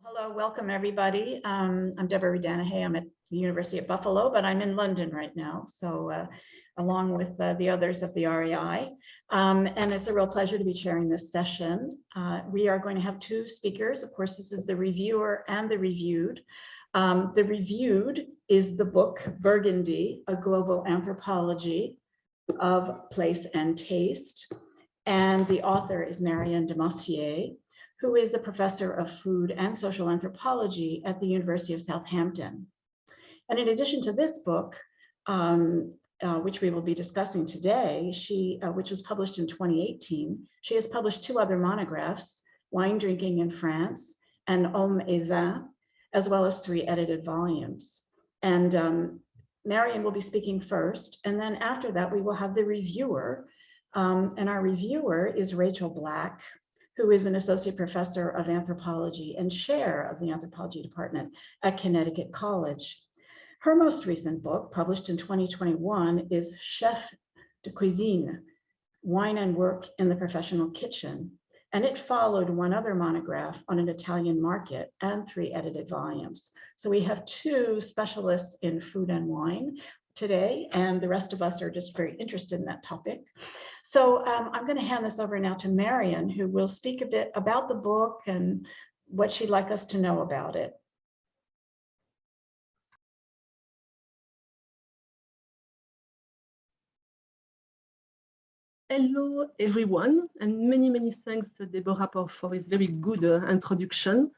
Hello, welcome everybody. I'm Deborah Reed-Danahay. I'm at the University of Buffalo, but I'm in London right now, so along with the others of the REI. And it's a real pleasure to be chairing this session. We are going to have two speakers. Of course, this is the reviewer and the reviewed. The reviewed is the book Burgundy, A Global Anthropology of Place and Taste. And the author is Marion Demossier, who is a professor of food and social anthropology at the University of Southampton. And in addition to this book, which we will be discussing today, which was published in 2018, she has published two other monographs, Wine Drinking in France and Hommes et Vin, as well as 3 edited volumes. And Marion will be speaking first, and then after that, we will have the reviewer. And our reviewer is Rachel Black, who is an associate professor of anthropology and chair of the anthropology department at Connecticut College. Her most recent book, published in 2021, is Chef de Cuisine, Wine and Work in the Professional Kitchen. And it followed one other monograph on an Italian market and 3 edited volumes. So we have 2 specialists in food and wine today, and the rest of us are just very interested in that topic. So I'm going to hand this over now to Marion, who will speak a bit about the book and what she'd like us to know about it. Hello, everyone, and many thanks to Deborah for this very good introduction.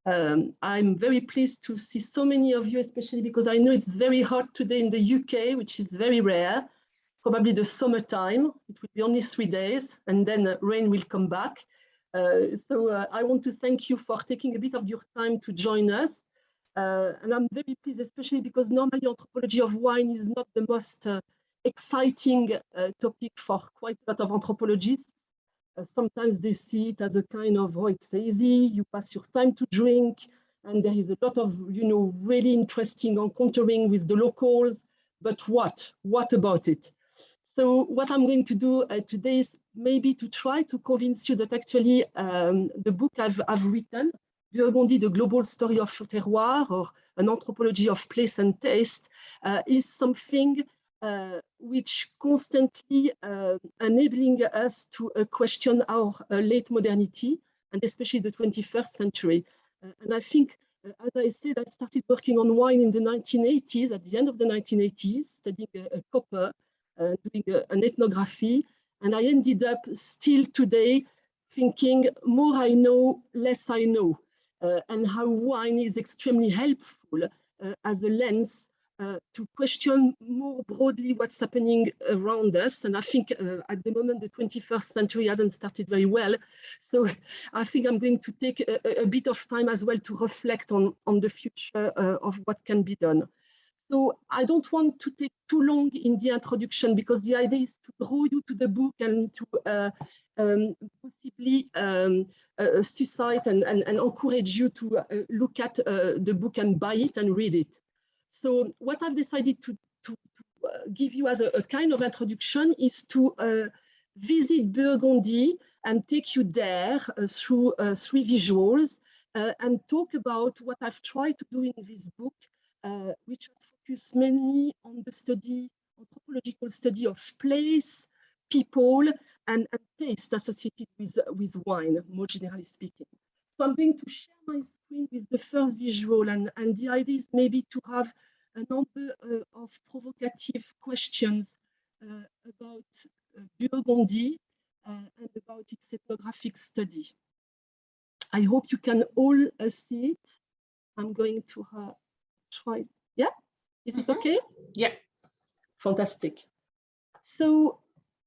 I'm very pleased to see so many of you, especially because I know it's very hot today in the UK, which is very rare, probably the summertime. It will be only 3 days, and then rain will come back. So I want to thank you for taking a bit of your time to join us. And I'm very pleased, especially because normally anthropology of wine is not the most exciting topic for quite a lot of anthropologists. Sometimes they see it as a kind of, oh, it's easy, you pass your time to drink, and there is a lot of, really interesting encountering with the locals, but what about it? So what I'm going to do today is maybe to try to convince you that actually the book I've written, Burgundy, the Global Story of Terroir, or an Anthropology of Place and Taste, is something which constantly enabling us to question our late modernity, and especially the 21st century. And I think, as I said, I started working on wine in the 1980s, at the end of the 1980s, studying a copper, doing an ethnography, and I ended up still today thinking more I know, less I know, and how wine is extremely helpful as a lens to question more broadly what's happening around us. And I think at the moment, the 21st century hasn't started very well. So I think I'm going to take a bit of time as well to reflect on the future of what can be done. So I don't want to take too long in the introduction, because the idea is to draw you to the book and to possibly suscite and encourage you to look at the book and buy it and read it. So what I've decided to give you as a kind of introduction is to visit Burgundy and take you there through 3 visuals and talk about what I've tried to do in this book, which has focused mainly on the anthropological study of place, people, and taste associated with wine, more generally speaking. So I'm going to share my screen with the first visual, and the idea is maybe to have a number of provocative questions about Burgundy and about its ethnographic study. I hope you can all see it. I'm going to try. Yeah, is it okay? Yeah. Fantastic. So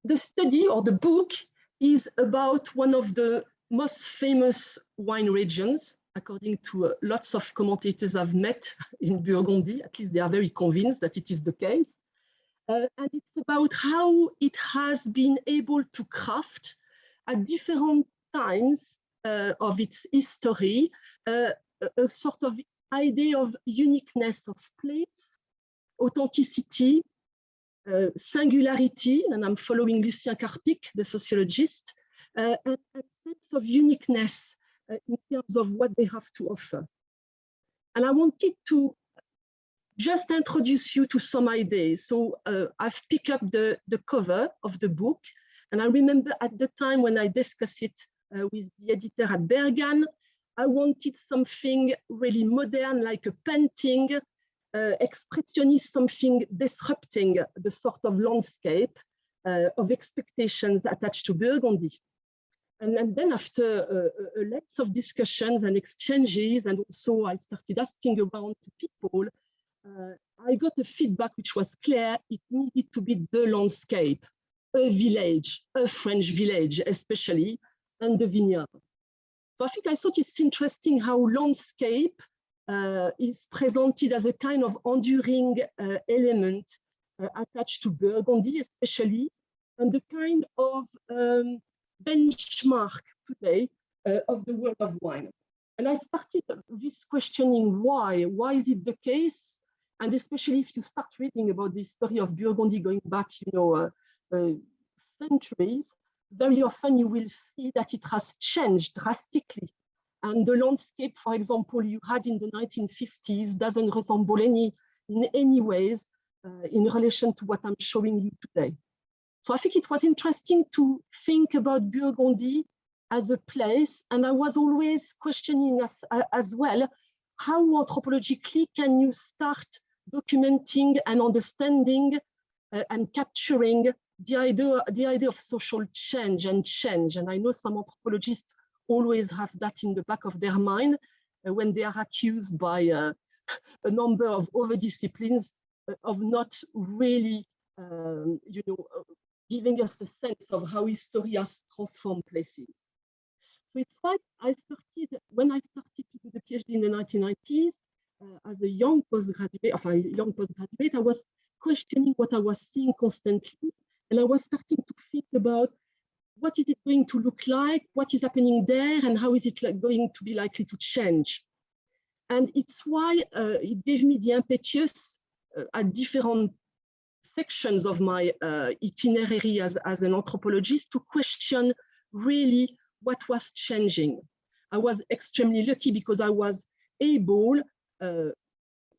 the study, or the book, is about one of the most famous wine regions, according to lots of commentators I've met in Burgundy. At least they are very convinced that it is the case. And it's about how it has been able to craft at different times of its history a sort of idea of uniqueness of place, authenticity, singularity, and I'm following Lucien Carpic, the sociologist, and sense of uniqueness in terms of what they have to offer. And I wanted to just introduce you to some ideas. So I've picked up the cover of the book, and I remember at the time when I discussed it with the editor at Bergan, I wanted something really modern, like a painting, expressionist, something disrupting the sort of landscape of expectations attached to Burgundy. And then after lots of discussions and exchanges, and also I started asking around to people, I got a feedback which was clear. It needed to be the landscape, a village, a French village especially, and the vineyard. So I thought it's interesting how landscape is presented as a kind of enduring element attached to Burgundy especially, and the kind of benchmark today of the world of wine. And I started this questioning why is it the case? And especially if you start reading about the history of Burgundy going back, centuries, very often you will see that it has changed drastically. And the landscape, for example, you had in the 1950s doesn't resemble in any ways in relation to what I'm showing you today. So I think it was interesting to think about Burgundy as a place, and I was always questioning as well, how anthropologically can you start documenting and understanding and capturing the idea of social change. And I know some anthropologists always have that in the back of their mind when they are accused by a number of other disciplines of not really, giving us a sense of how history has transformed places. So it's why when I started to do the PhD in the 1990s, as a young postgraduate, I was questioning what I was seeing constantly. And I was starting to think about what is it going to look like, what is happening there, and how is it going to be likely to change. And it's why it gave me the impetus at different sections of my itinerary as an anthropologist to question really what was changing. I was extremely lucky because I was able,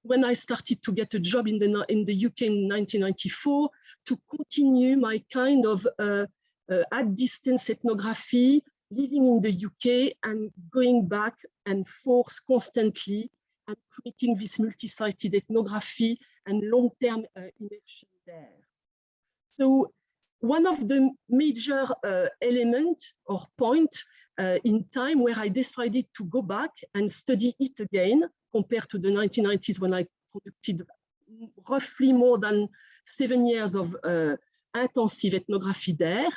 when I started to get a job in the UK in 1994, to continue my kind of at-distance ethnography, living in the UK and going back and forth constantly and creating this multi-sited ethnography and long-term immersion there. So one of the major elements or point in time where I decided to go back and study it again, compared to the 1990s when I conducted roughly more than 7 years of intensive ethnography there.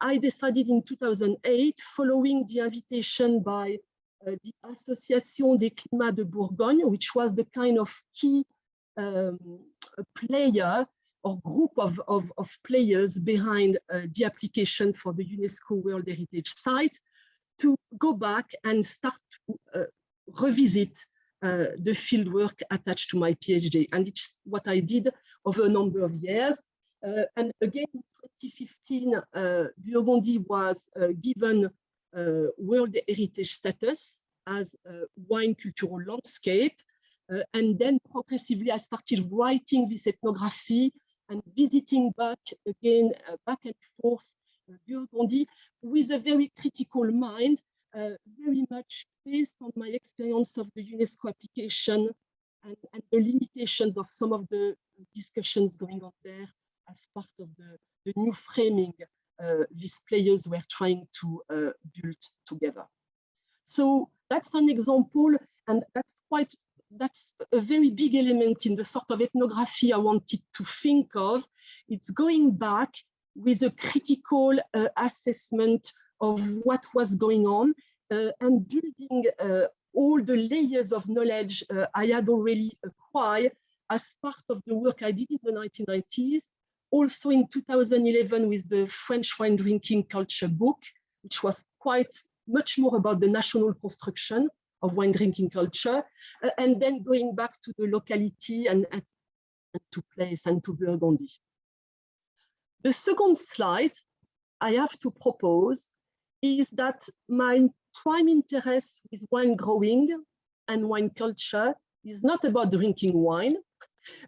I decided in 2008, following the invitation by the Association des Climats de Bourgogne, which was the kind of key player or group of players behind the application for the UNESCO World Heritage Site, to go back and start to revisit the fieldwork attached to my PhD. And it's what I did over a number of years. And again, in 2015, Burgundy was given World Heritage status as a wine cultural landscape. And then progressively, I started writing this ethnography and visiting back again, back and forth Burgundy with a very critical mind, very much based on my experience of the UNESCO application and the limitations of some of the discussions going on there as part of the new framing these players were trying to build together. So that's an example, and that's a very big element in the sort of ethnography I wanted to think of. It's going back with a critical assessment of what was going on and building all the layers of knowledge I had already acquired as part of the work I did in the 1990s. Also in 2011 with the French wine drinking culture book, which was quite much more about the national construction of wine drinking culture, and then going back to the locality and to place and to Burgundy. The second slide I have to propose is that my prime interest with wine growing and wine culture is not about drinking wine,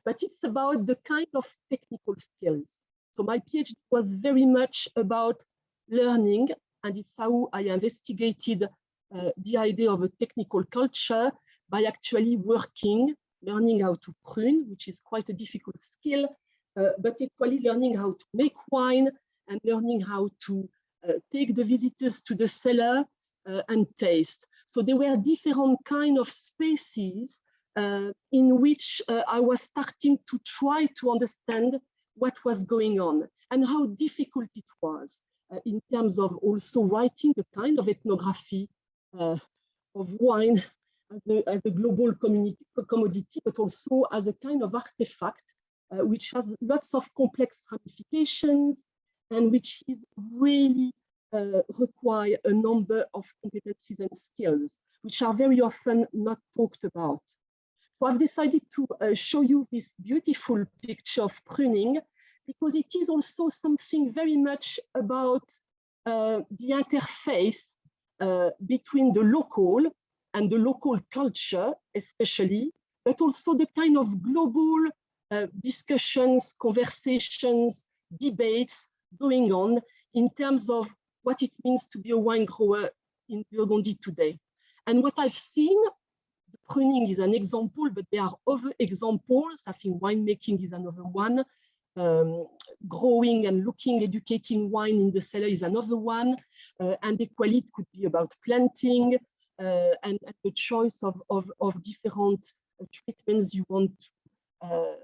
but it's about the kind of technical skills. So my PhD was very much about learning, and it's how I investigated the idea of a technical culture by actually learning how to prune, which is quite a difficult skill, but equally learning how to make wine and learning how to take the visitors to the cellar and taste. So there were different kind of spaces in which I was starting to try to understand what was going on and how difficult it was in terms of also writing a kind of ethnography of wine as a global commodity, but also as a kind of artifact, which has lots of complex ramifications and which is really require a number of competencies and skills, which are very often not talked about. So I've decided to show you this beautiful picture of pruning, because it is also something very much about the interface between the local and the local culture, especially, but also the kind of global discussions, conversations, debates going on in terms of what it means to be a wine grower in Burgundy today. And what I've seen, the pruning is an example, but there are other examples. I think winemaking is another one. Growing and looking, educating wine in the cellar is another one. And equally, it could be about planting and the choice of different treatments you want to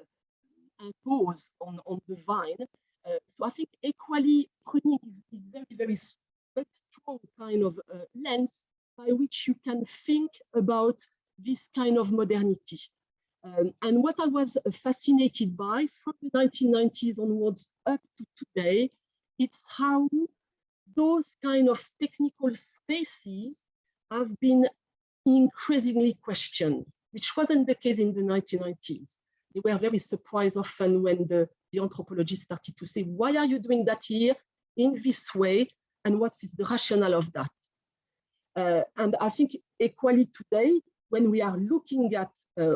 impose on the vine. So I think equally pruning is very strong kind of lens by which you can think about this kind of modernity. And what I was fascinated by from the 1990s onwards up to today, it's how those kind of technical spaces have been increasingly questioned, which wasn't the case in the 1990s. They were very surprised often when the anthropologists started to say, why are you doing that here in this way? And what is the rationale of that? And I think equally today, when we are looking at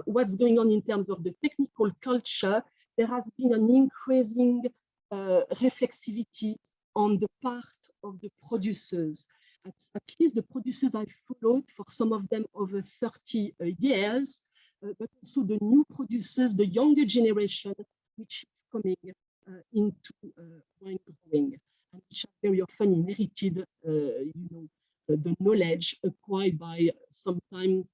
what's going on in terms of the technical culture, there has been an increasing reflexivity on the part of the producers. At least the producers I followed, for some of them over 30 years, but also the new producers, the younger generation, which is coming into wine growing, and which have very often inherited, the knowledge acquired by sometimes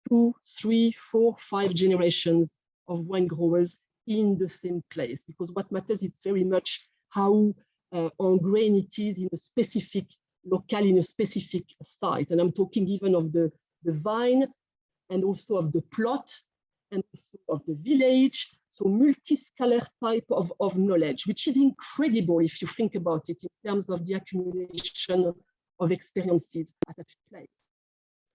2, 3, 4, 5 generations of wine growers in the same place. Because what matters is very much how ingrained it is in a specific locale, in a specific site. And I'm talking even of the vine, and also of the plot, and also of the village. So multi-scalar type of knowledge, which is incredible if you think about it in terms of the accumulation of experiences at that place.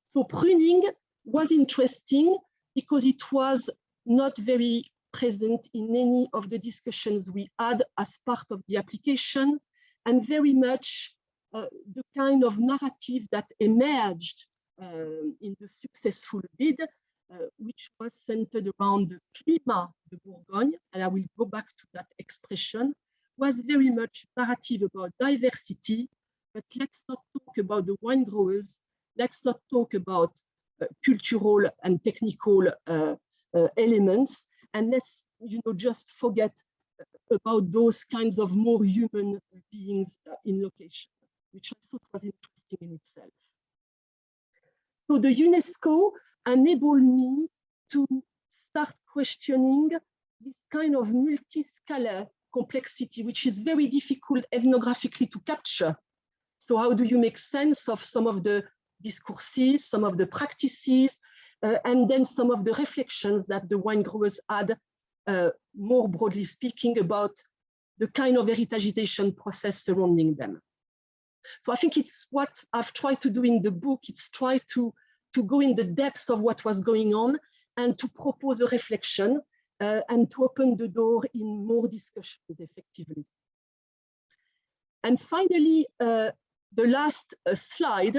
So pruning was interesting because it was not very present in any of the discussions we had as part of the application, and very much the kind of narrative that emerged in the successful bid, which was centered around the climat de Bourgogne, and I will go back to that expression, was very much narrative about diversity, but let's not talk about the wine growers, let's not talk about cultural and technical elements, and let's just forget about those kinds of more human beings in location, which I thought was interesting in itself. So the UNESCO enabled me to start questioning this kind of multi-scalar complexity, which is very difficult ethnographically to capture. So how do you make sense of some of the discourses, some of the practices, and then some of the reflections that the wine growers had, more broadly speaking, about the kind of heritagization process surrounding them. So I think it's what I've tried to do in the book. It's try to go in the depths of what was going on and to propose a reflection and to open the door in more discussions effectively. And finally, the last slide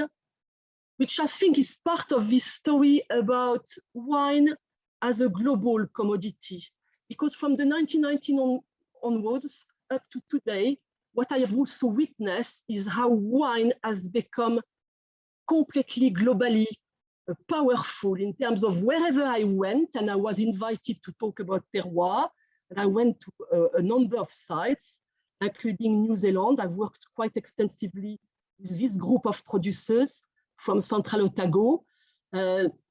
which I think is part of this story about wine as a global commodity. Because from the 1919 onwards up to today, what I have also witnessed is how wine has become completely globally powerful in terms of wherever I went, and I was invited to talk about terroir, and I went to a number of sites, including New Zealand. I've worked quite extensively with this group of producers from Central Otago.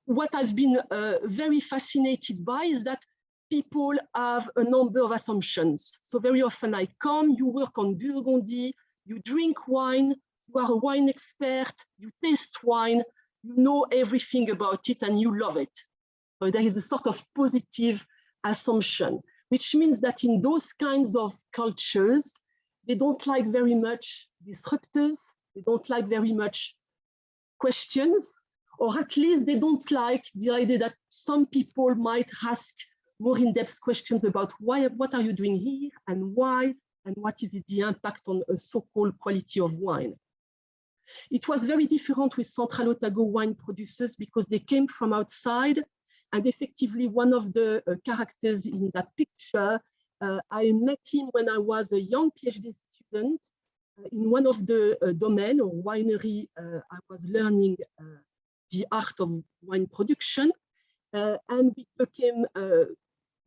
What I've been very fascinated by is that people have a number of assumptions. So very often I come, you work on Burgundy, you drink wine, you are a wine expert, you taste wine, you know everything about it and you love it. So there is a sort of positive assumption, which means that in those kinds of cultures, they don't like very much disruptors, they don't like very much questions, or at least they don't like the idea that some people might ask more in-depth questions about what are you doing here and why, and what is the impact on a so-called quality of wine. It was very different with Central Otago wine producers because they came from outside, and effectively one of the characters in that picture, I met him when I was a young PhD student in one of the domain or winery. I was learning the art of wine production, and we became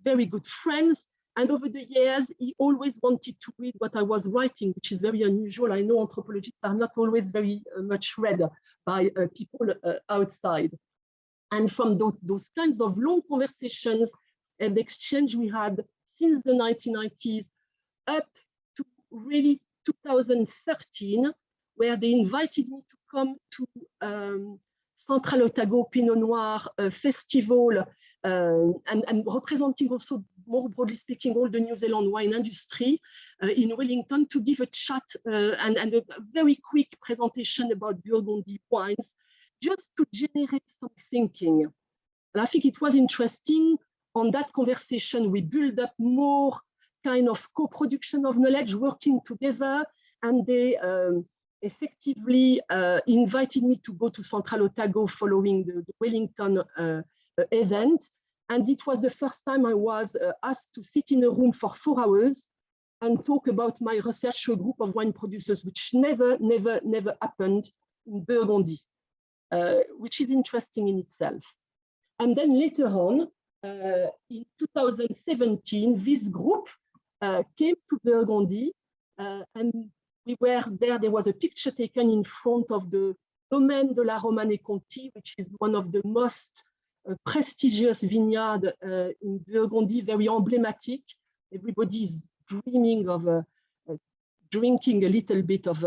very good friends. And over the years, he always wanted to read what I was writing, which is very unusual. I know anthropologists are not always very much read by people outside. And from those kinds of long conversations and exchange we had since the 1990s up to really 2013, where they invited me to come to Central Otago Pinot Noir Festival, and representing also, more broadly speaking, all the New Zealand wine industry in Wellington, to give a chat and a very quick presentation about Burgundy wines, just to generate some thinking. And I think it was interesting. On that conversation, we build up more kind of co-production of knowledge, working together, and they effectively invited me to go to Central Otago following the Wellington event. And it was the first time I was asked to sit in a room for 4 hours and talk about my research to a group of wine producers, which never happened in Burgundy, which is interesting in itself. And then later on, in 2017, this group came to Burgundy, and we were there. There was a picture taken in front of the Domaine de la Romane Conti, which is one of the most prestigious vineyards in Burgundy, very emblematic. Everybody is dreaming of drinking a little bit of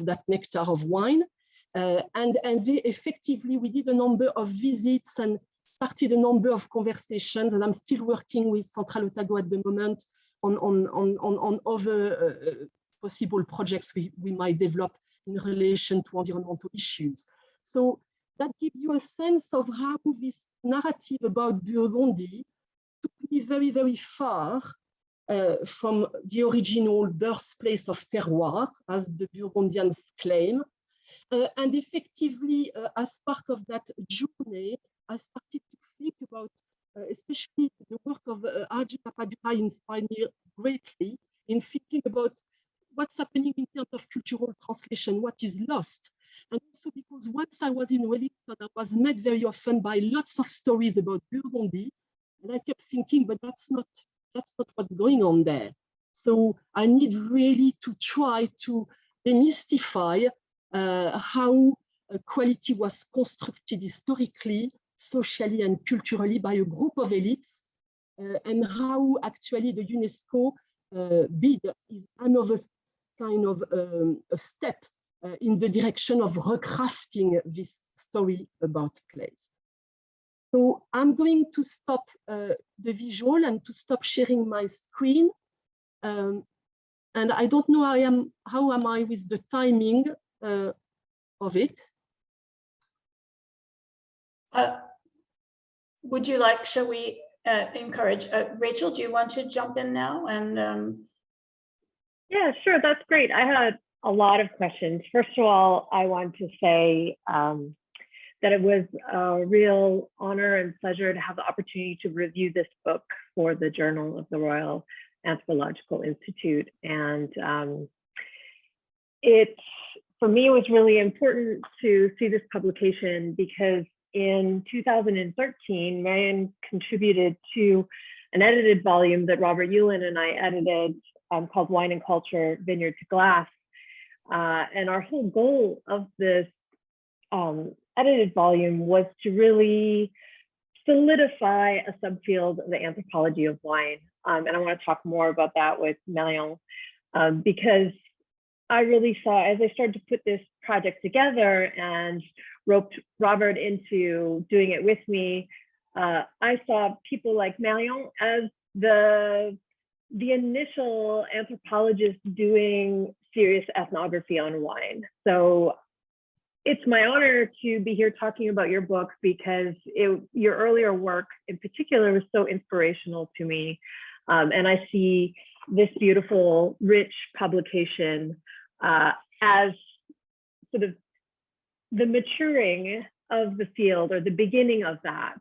that nectar of wine. And they effectively, we did a number of visits and started a number of conversations, and I'm still working with Central Otago at the moment on other possible projects we might develop in relation to environmental issues. So that gives you a sense of how this narrative about Burgundy took me very far from the original birthplace of terroir, as the Burgundians claim. And effectively, as part of that journey, I started to think about, especially the work of Arjun Apadura inspired me greatly in thinking about what's happening in terms of cultural translation, what is lost. And also because once I was in Wellington, I was met very often by lots of stories about Burgundy, and I kept thinking, but that's not what's going on there. So I need really to try to demystify how quality was constructed historically, socially, and culturally by a group of elites, and how actually the UNESCO bid is another kind of a step in the direction of recrafting this story about place. So I'm going to stop the visual and to stop sharing my screen. And I don't know how am I with the timing of it. Would you like, shall we encourage, Rachel, do you want to jump in now? And yeah, sure, that's great. I had a lot of questions. First of all, I want to say that it was a real honor and pleasure to have the opportunity to review this book for the Journal of the Royal Anthropological Institute. And for me, it was really important to see this publication because in 2013, Marion contributed to an edited volume that Robert Eulin and I edited called Wine and Culture, Vineyard to Glass. And our whole goal of this edited volume was to really solidify a subfield of the anthropology of wine. And I want to talk more about that with Marion, because I really saw, as I started to put this project together and roped Robert into doing it with me, I saw people like Marion as the initial anthropologist doing serious ethnography on wine. So it's my honor to be here talking about your book because your earlier work in particular was so inspirational to me. And I see this beautiful, rich publication as sort of the maturing of the field or the beginning of that.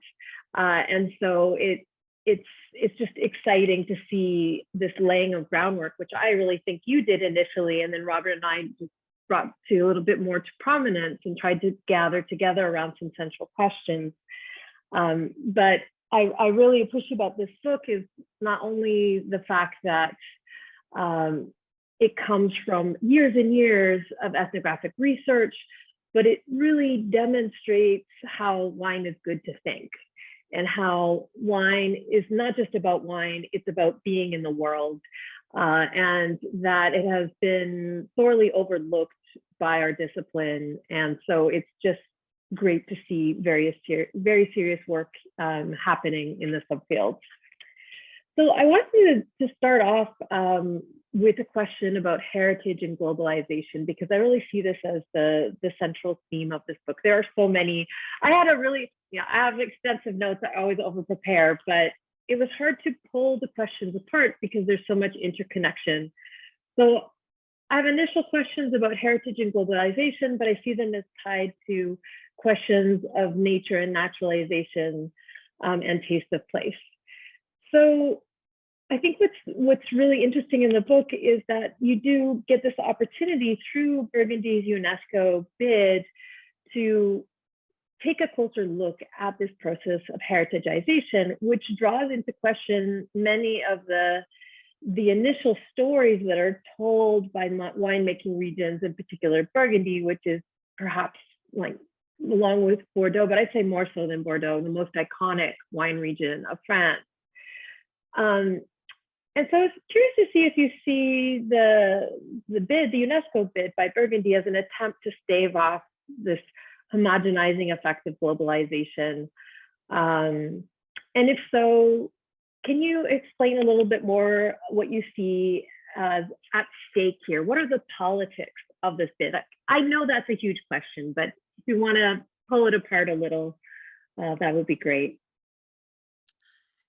And so it's just exciting to see this laying of groundwork, which I really think you did initially, and then Robert and I just brought to a little bit more to prominence and tried to gather together around some central questions. But I really appreciate about this book is not only the fact that it comes from years and years of ethnographic research, but it really demonstrates how wine is good to think and how wine is not just about wine, it's about being in the world, and that it has been sorely overlooked by our discipline. And so it's just great to see very serious work happening in the subfield. So I wanted to start off with a question about heritage and globalization, because I really see this as the central theme of this book. There are so many. I have extensive notes. I always over prepare, but it was hard to pull the questions apart because there's so much interconnection. So I have initial questions about heritage and globalization, but I see them as tied to questions of nature and naturalization and taste of place. So I think what's really interesting in the book is that you do get this opportunity through Burgundy's UNESCO bid to take a closer look at this process of heritagization, which draws into question many of the initial stories that are told by winemaking regions, in particular Burgundy, which is perhaps, like, along with Bordeaux, but I'd say more so than Bordeaux, the most iconic wine region of France. And so I was curious to see if you see the UNESCO bid by Burgundy as an attempt to stave off this homogenizing effect of globalization. And if so, can you explain a little bit more what you see as at stake here? What are the politics of this bid? I know that's a huge question, but if you want to pull it apart a little, that would be great.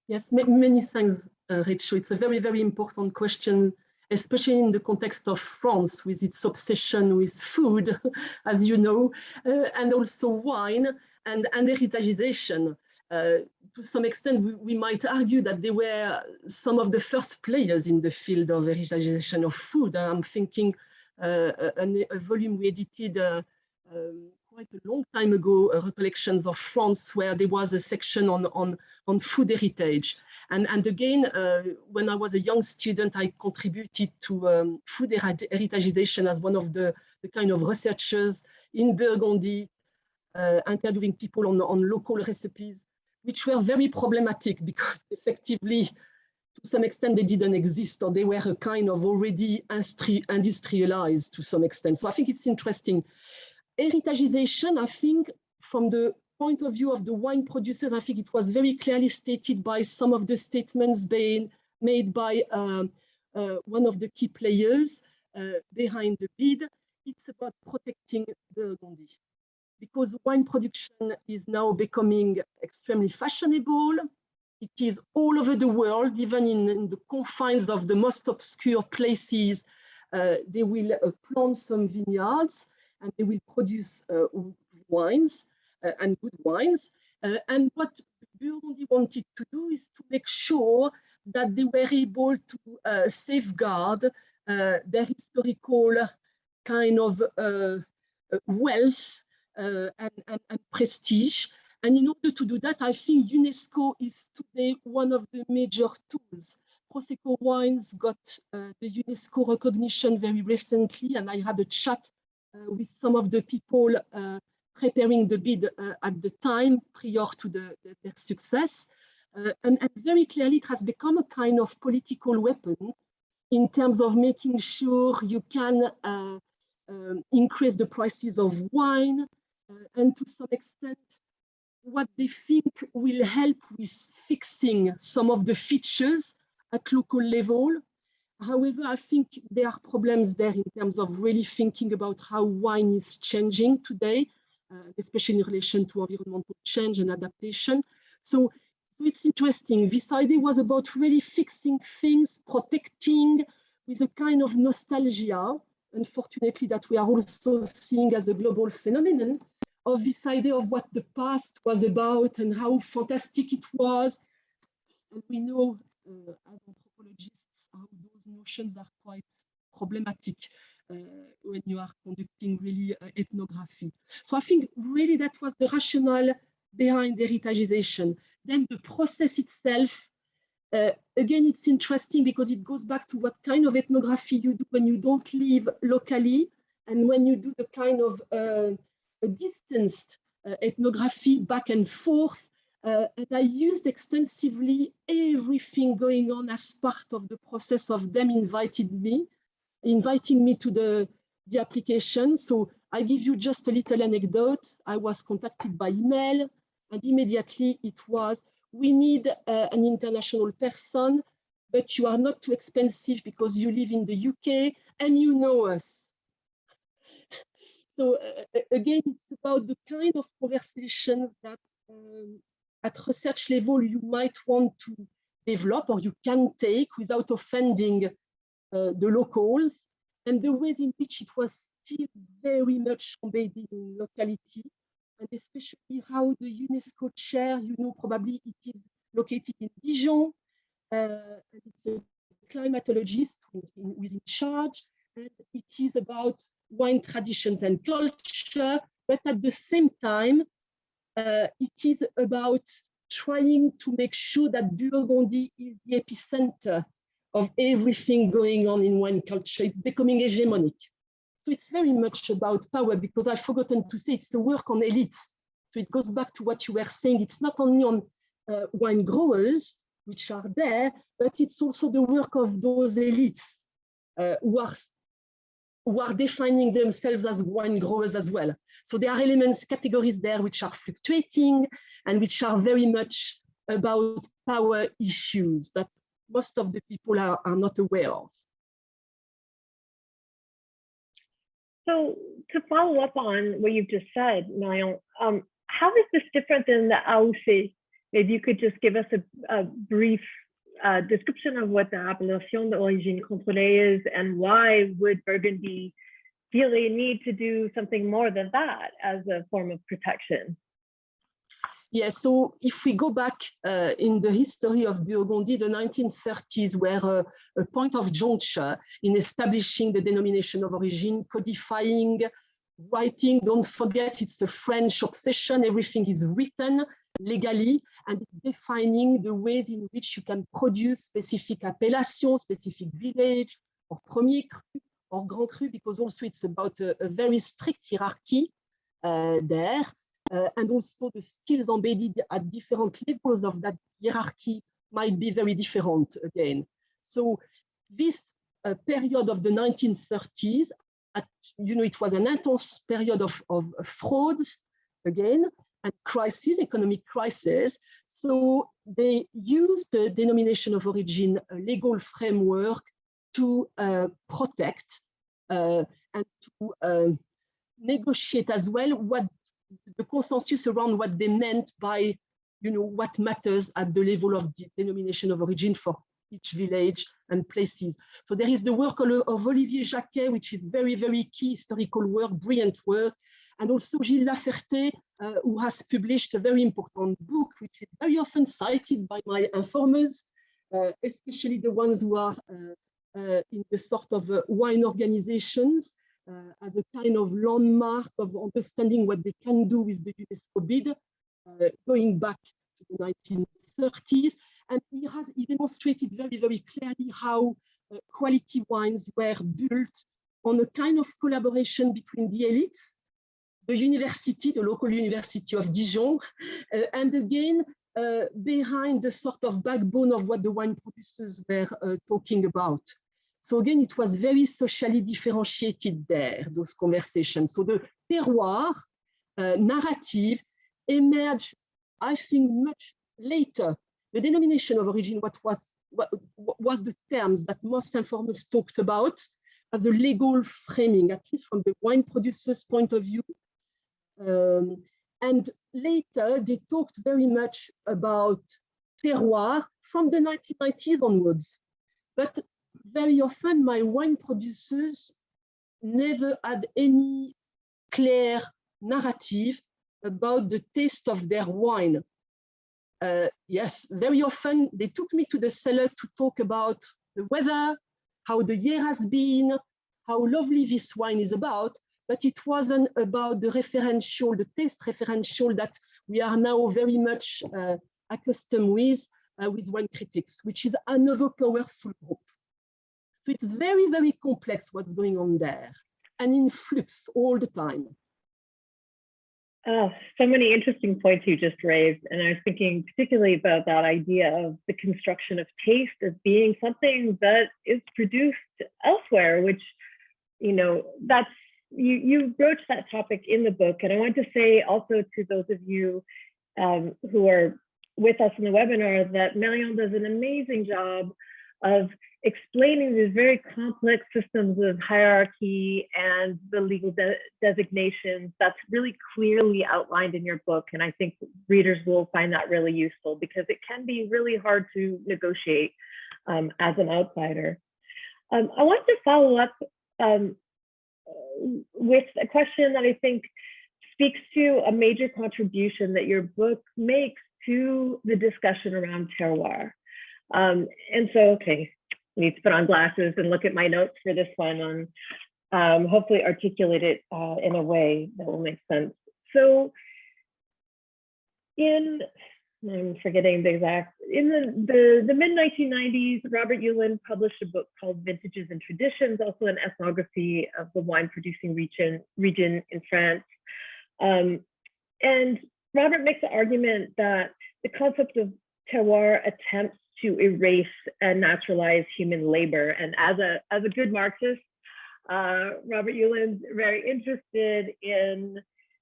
Yes, many thanks, Rachel. It's a very, very important question, especially in the context of France with its obsession with food, as you know, and also wine and heritagization. To some extent, we might argue that they were some of the first players in the field of heritagization of food. I'm thinking a volume we edited quite a long time ago, Recollections of France, where there was a section on food heritage. And again, when I was a young student, I contributed to food heritagization as one of the kind of researchers in Burgundy, interviewing people on local recipes, which were very problematic because effectively, to some extent, they didn't exist, or they were a kind of already industrialized to some extent. So I think it's interesting. Heritagization, I think, from the point of view of the wine producers, I think it was very clearly stated by some of the statements being made by one of the key players behind the bid. It's about protecting Burgundy, because wine production is now becoming extremely fashionable. It is all over the world, even in the confines of the most obscure places. They will plant some vineyards and they will produce wines. and good wines. And what Burgundy wanted to do is to make sure that they were able to safeguard their historical kind of wealth and prestige. And in order to do that, I think UNESCO is today one of the major tools. Prosecco wines got the UNESCO recognition very recently, and I had a chat with some of the people preparing the bid at the time prior to their success. And very clearly, it has become a kind of political weapon in terms of making sure you can increase the prices of wine, and to some extent, what they think will help with fixing some of the features at local level. However, I think there are problems there in terms of really thinking about how wine is changing today, especially in relation to environmental change and adaptation. So it's interesting. This idea was about really fixing things, protecting with a kind of nostalgia, unfortunately, that we are also seeing as a global phenomenon, of this idea of what the past was about and how fantastic it was. And we know as anthropologists how those notions are quite problematic when you are conducting really ethnography. So I think really that was the rationale behind heritagization. Then the process itself, again, it's interesting because it goes back to what kind of ethnography you do when you don't live locally and when you do the kind of a distanced ethnography back and forth. And I used extensively everything going on as part of the process of them inviting me to the application. So I give you just a little anecdote. I was contacted by email, and immediately it was, we need an international person, but you are not too expensive because you live in the UK and you know us. So again, it's about the kind of conversations that at research level you might want to develop or you can take without offending the locals, and the ways in which it was still very much embedded in locality, and especially how the UNESCO chair, you know, probably it is located in Dijon, and it's a climatologist who is in charge, and it is about wine traditions and culture, but at the same time, it is about trying to make sure that Burgundy is the epicenter of everything going on in wine culture. It's becoming hegemonic. So it's very much about power, because I've forgotten to say it's a work on elites. So it goes back to what you were saying. It's not only on wine growers, which are there, but it's also the work of those elites who are defining themselves as wine growers as well. So there are elements, categories there which are fluctuating and which are very much about power issues that most of the people are not aware of. So to follow up on what you've just said, Marion, how is this different than the AOC? Maybe you could just give us a brief description of what the appellation d'origine contrôlée is, and why would Burgundy feel they need to do something more than that as a form of protection? Yeah, so if we go back in the history of Burgundy, the 1930s were a point of juncture in establishing the denomination of origin, codifying, writing. Don't forget, it's a French obsession. Everything is written legally, and it's defining the ways in which you can produce specific appellation, specific village, or premier cru, or grand cru, because also it's about a very strict hierarchy there. And also the skills embedded at different levels of that hierarchy might be very different again. So this period of the 1930s, it was an intense period of frauds again, and crisis, economic crisis. So they used the denomination of origin legal framework to protect and to negotiate as well what the consensus around what they meant by, what matters at the level of the denomination of origin for each village and places. So there is the work of Olivier Jacquet, which is very, very key historical work, brilliant work, and also Gilles Laferté who has published a very important book, which is very often cited by my informers, especially the ones who are in the sort of wine organizations, as a kind of landmark of understanding what they can do with the UNESCO bid, going back to the 1930s. And he demonstrated very, very clearly how quality wines were built on a kind of collaboration between the elites, the university, the local University of Dijon, and again, behind the sort of backbone of what the wine producers were talking about. So again, it was very socially differentiated there, those conversations. So the terroir narrative emerged, I think, much later. The denomination of origin, what was the terms that most informers talked about as a legal framing, at least from the wine producer's point of view. And later, they talked very much about terroir from the 1990s onwards. But very often, my wine producers never had any clear narrative about the taste of their wine. Yes, very often they took me to the cellar to talk about the weather, how the year has been, how lovely this wine is about, but it wasn't about the referential, the taste referential that we are now very much accustomed with wine critics, which is another powerful group. So it's very, very complex what's going on there, and in flux all the time. Oh, so many interesting points you just raised. And I was thinking particularly about that idea of the construction of taste as being something that is produced elsewhere, which, you know, that's, you broached that topic in the book. And I want to say also to those of you who are with us in the webinar that Marion does an amazing job of explaining these very complex systems of hierarchy and the legal designations that's really clearly outlined in your book. And I think readers will find that really useful because it can be really hard to negotiate as an outsider. I want to follow up with a question that I think speaks to a major contribution that your book makes to the discussion around terroir. And so, okay, I need to put on glasses and look at my notes for this one and hopefully articulate it in a way that will make sense. So I'm forgetting the exact, in the mid-1990s, Robert Yulin published a book called Vintages and Traditions, also an ethnography of the wine producing region in France. And Robert makes the argument that the concept of terroir attempts to erase and naturalize human labor. And as a good Marxist, Robert Yulin's very interested in,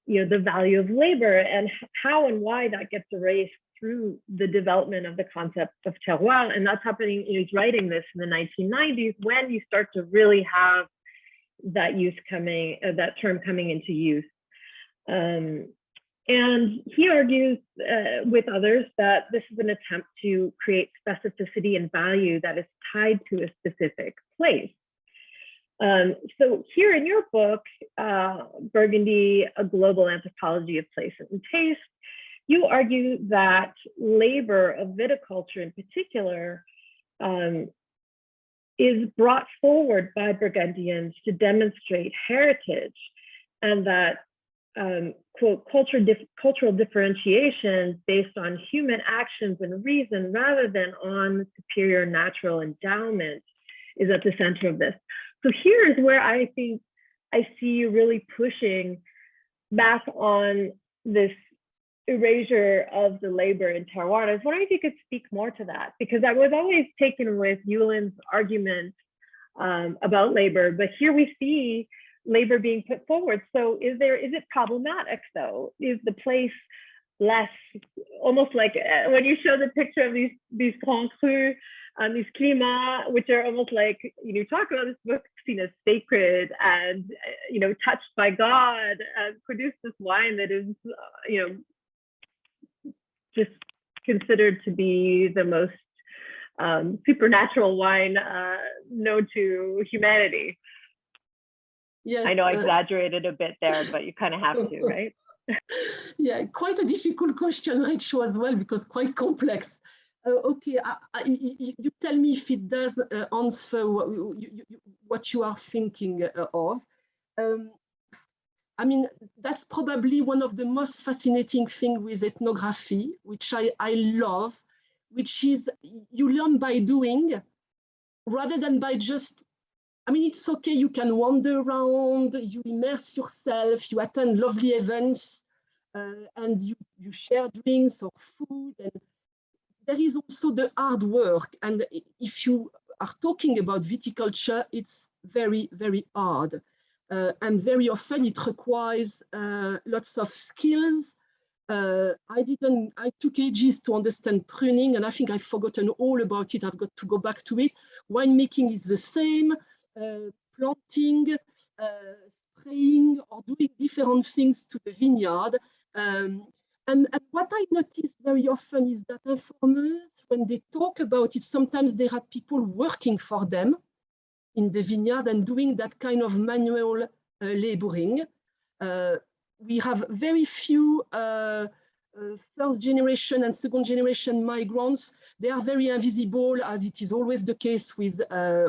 you know, the value of labor and how and why that gets erased through the development of the concept of terroir. And that's happening, you know, he's writing this in the 1990s when you start to really have that that term coming into use. And he argues with others that this is an attempt to create specificity and value that is tied to a specific place. So here in your book, Burgundy, A Global Anthropology of Place and Taste, you argue that labor of viticulture in particular is brought forward by Burgundians to demonstrate heritage, and that quote, cultural differentiation based on human actions and reason rather than on superior natural endowment is at the center of this. So here is where I think I see you really pushing back on this erasure of the labor in terroir. And I was wondering if you could speak more to that, because I was always taken with Yulin's argument about labor, but here we see labor being put forward. So is it problematic though? Is the place less, almost like when you show the picture of these grands crus, these climats, which are almost like, you know, talk about this book seen as sacred and, you know, touched by God, and produce this wine that is, you know, just considered to be the most supernatural wine known to humanity. Yes, I know I exaggerated a bit there, but you kind of have to, right? Yeah, quite a difficult question, Rachel, as well, because quite complex. Okay, you tell me if it does answer what you are thinking of. I mean, that's probably one of the most fascinating things with ethnography, which I love, which is you learn by doing rather than by just, I mean, it's okay, you can wander around, you immerse yourself, you attend lovely events, and you share drinks or food. And there is also the hard work. And if you are talking about viticulture, it's very, very hard. And very often it requires lots of skills. I took ages to understand pruning, and I think I've forgotten all about it. I've got to go back to it. Winemaking is the same, planting, spraying, or doing different things to the vineyard. And what I notice very often is that informers, when they talk about it, sometimes there are people working for them in the vineyard and doing that kind of manual laboring. We have very few first generation and second generation migrants. They are very invisible, as it is always the case with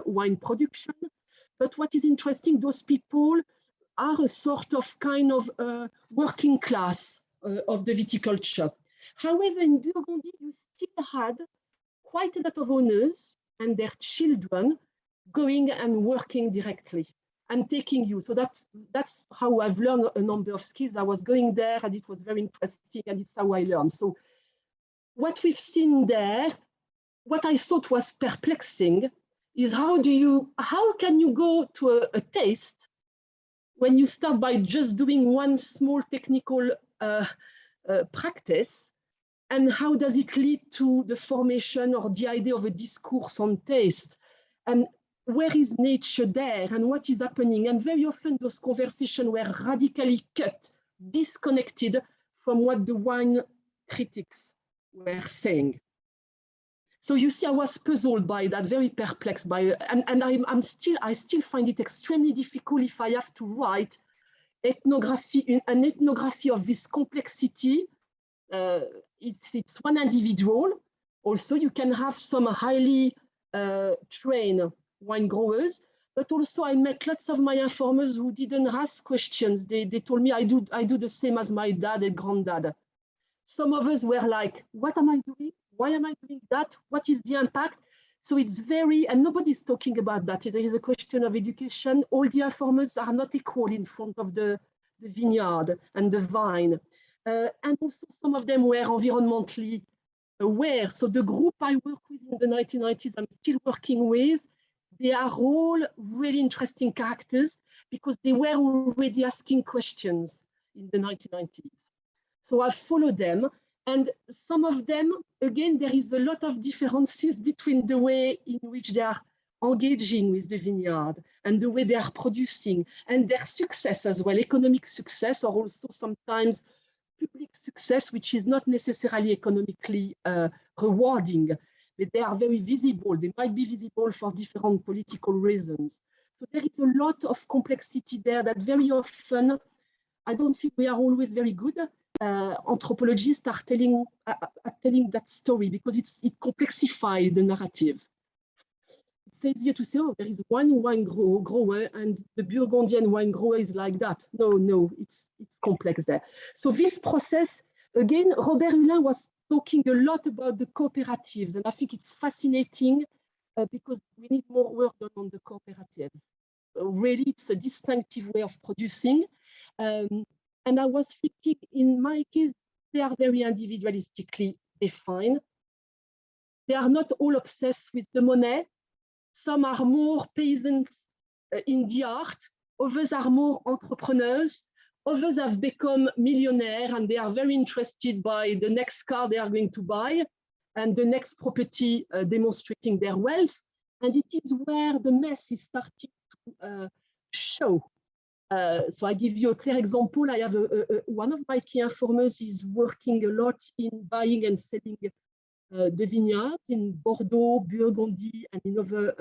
wine production. But what is interesting, those people are a sort of kind of working class of the viticulture. However, in Burgundy, you still had quite a lot of owners and their children going and working directly and taking you. So that's how I've learned a number of skills. I was going there and it was very interesting, and it's how I learned. So what we've seen there, what I thought was perplexing is how can you go to a taste when you start by just doing one small technical practice, and how does it lead to the formation or the idea of a discourse on taste? And where is nature there, and what is happening? And very often those conversations were radically cut, disconnected from what the wine critics were saying. So you see, I was puzzled by that, very perplexed by it, and I still find it extremely difficult if I have to write ethnography, an ethnography of this complexity. It's one individual. Also, you can have some highly trained wine growers, but also I met lots of my informers who didn't ask questions. They told me I do the same as my dad and granddad. Some of us were like, what am I doing? Why am I doing that? What is the impact? So it's very, and nobody's talking about that. There is a question of education. All the informers are not equal in front of the vineyard and the vine. And also some of them were environmentally aware. So the group I worked with in the 1990s, I'm still working with, they are all really interesting characters because they were already asking questions in the 1990s. So I followed them, and some of them, again, there is a lot of differences between the way in which they are engaging with the vineyard and the way they are producing, and their success as well, economic success, or also sometimes public success, which is not necessarily economically rewarding, but they are very visible. They might be visible for different political reasons. So there is a lot of complexity there that very often, I don't think we are always very good. Anthropologists are telling that story because it complexifies the narrative. It's easier to say, oh, there is one wine grower and the Burgundian wine grower is like that. No, it's complex there. So this process, again, Robert Hulin was talking a lot about the cooperatives, and I think it's fascinating because we need more work done on the cooperatives. Really, it's a distinctive way of producing. And I was thinking, in my case, they are very individualistically defined. They are not all obsessed with the money. Some are more peasants in the art. Others are more entrepreneurs. Others have become millionaires, and they are very interested by the next car they are going to buy and the next property demonstrating their wealth. And it is where the mess is starting to show. So I give you a clear example. I have one of my key informers is working a lot in buying and selling the vineyards in Bordeaux, Burgundy, and in other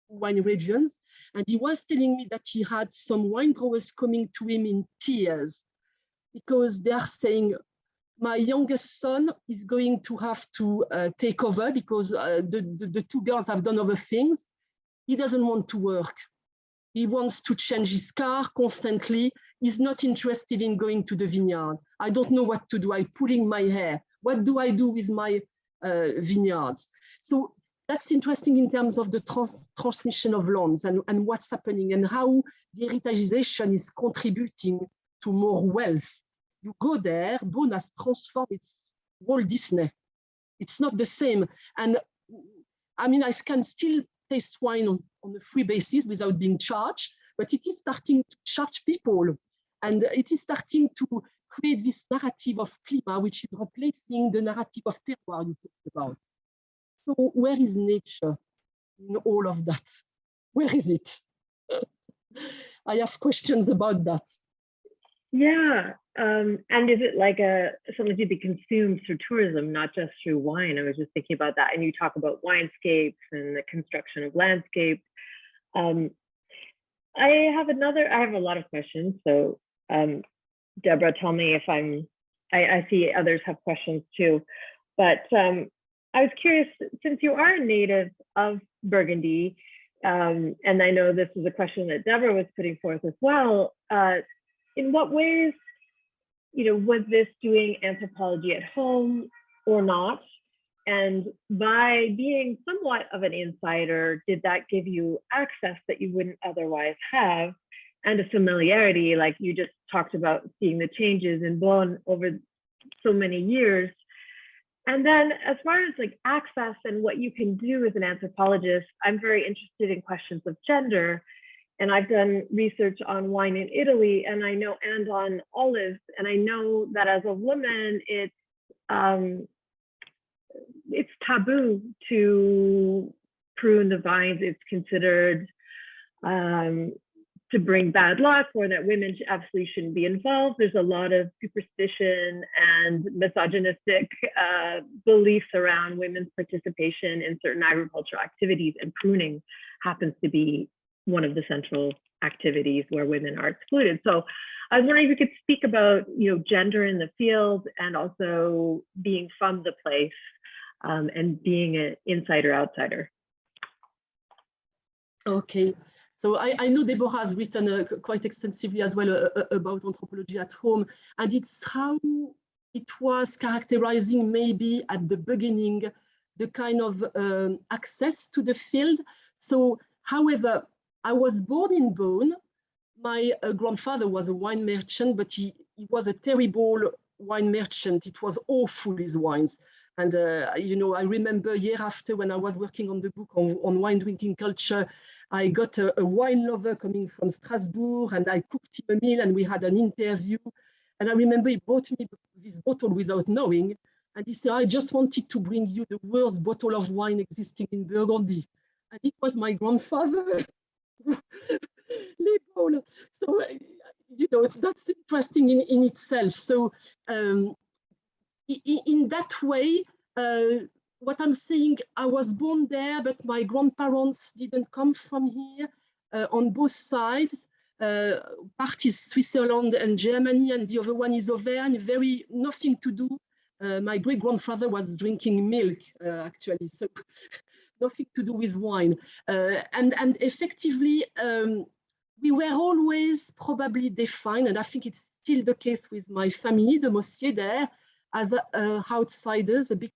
wine regions. And he was telling me that he had some wine growers coming to him in tears because they are saying, my youngest son is going to have to take over because the two girls have done other things. He doesn't want to work. He wants to change his car constantly. He's not interested in going to the vineyard. I don't know what to do. I'm pulling my hair. What do I do with my vineyards? So that's interesting in terms of the transmission of lands and what's happening and how the heritagization is contributing to more wealth. You go there, Beaune has transformed its Walt Disney. It's not the same. And I mean, I can still taste wine on a free basis without being charged, but it is starting to charge people. And it is starting to create this narrative of clima, which is replacing the narrative of terroir you talked about. So where is nature in all of that? Where is it? I have questions about that. Yeah, and is it like something to be consumed through tourism, not just through wine? I was just thinking about that. And you talk about winescapes and the construction of landscapes. I have a lot of questions. So Deborah, tell me if I see others have questions too. But I was curious, since you are a native of Burgundy, and I know this is a question that Deborah was putting forth as well, in what ways, was this doing anthropology at home or not? And by being somewhat of an insider, did that give you access that you wouldn't otherwise have, and a familiarity, like you just talked about seeing the changes in Beaune over so many years? And then as far as like access and what you can do as an anthropologist, I'm very interested in questions of gender. And I've done research on wine in Italy, and on olives, and I know that as a woman, it's taboo to prune the vines. It's considered to bring bad luck, or that women absolutely shouldn't be involved. There's a lot of superstition and misogynistic beliefs around women's participation in certain agricultural activities, and pruning happens to be one of the central activities where women are excluded. So I was wondering if you could speak about, gender in the field, and also being from the place and being an insider-outsider. Okay, so I know Deborah has written quite extensively as well about anthropology at home, and it's how it was characterizing maybe at the beginning the kind of access to the field. So, however, I was born in Beaune. My grandfather was a wine merchant, but he was a terrible wine merchant. It was awful, his wines. And, I remember a year after, when I was working on the book on wine drinking culture, I got a wine lover coming from Strasbourg, and I cooked him a meal, and we had an interview. And I remember he brought me this bottle without knowing. And he said, I just wanted to bring you the worst bottle of wine existing in Burgundy. And it was my grandfather. So, that's interesting in itself. So in that way, what I'm saying, I was born there, but my grandparents didn't come from here on both sides. Part is Switzerland and Germany, and the other one is Auvergne, nothing to do. My great-grandfather was drinking milk, actually, so nothing to do with wine. And effectively, we were always probably defined, and I think it's still the case with my family, Demossier there, as outsiders, a bit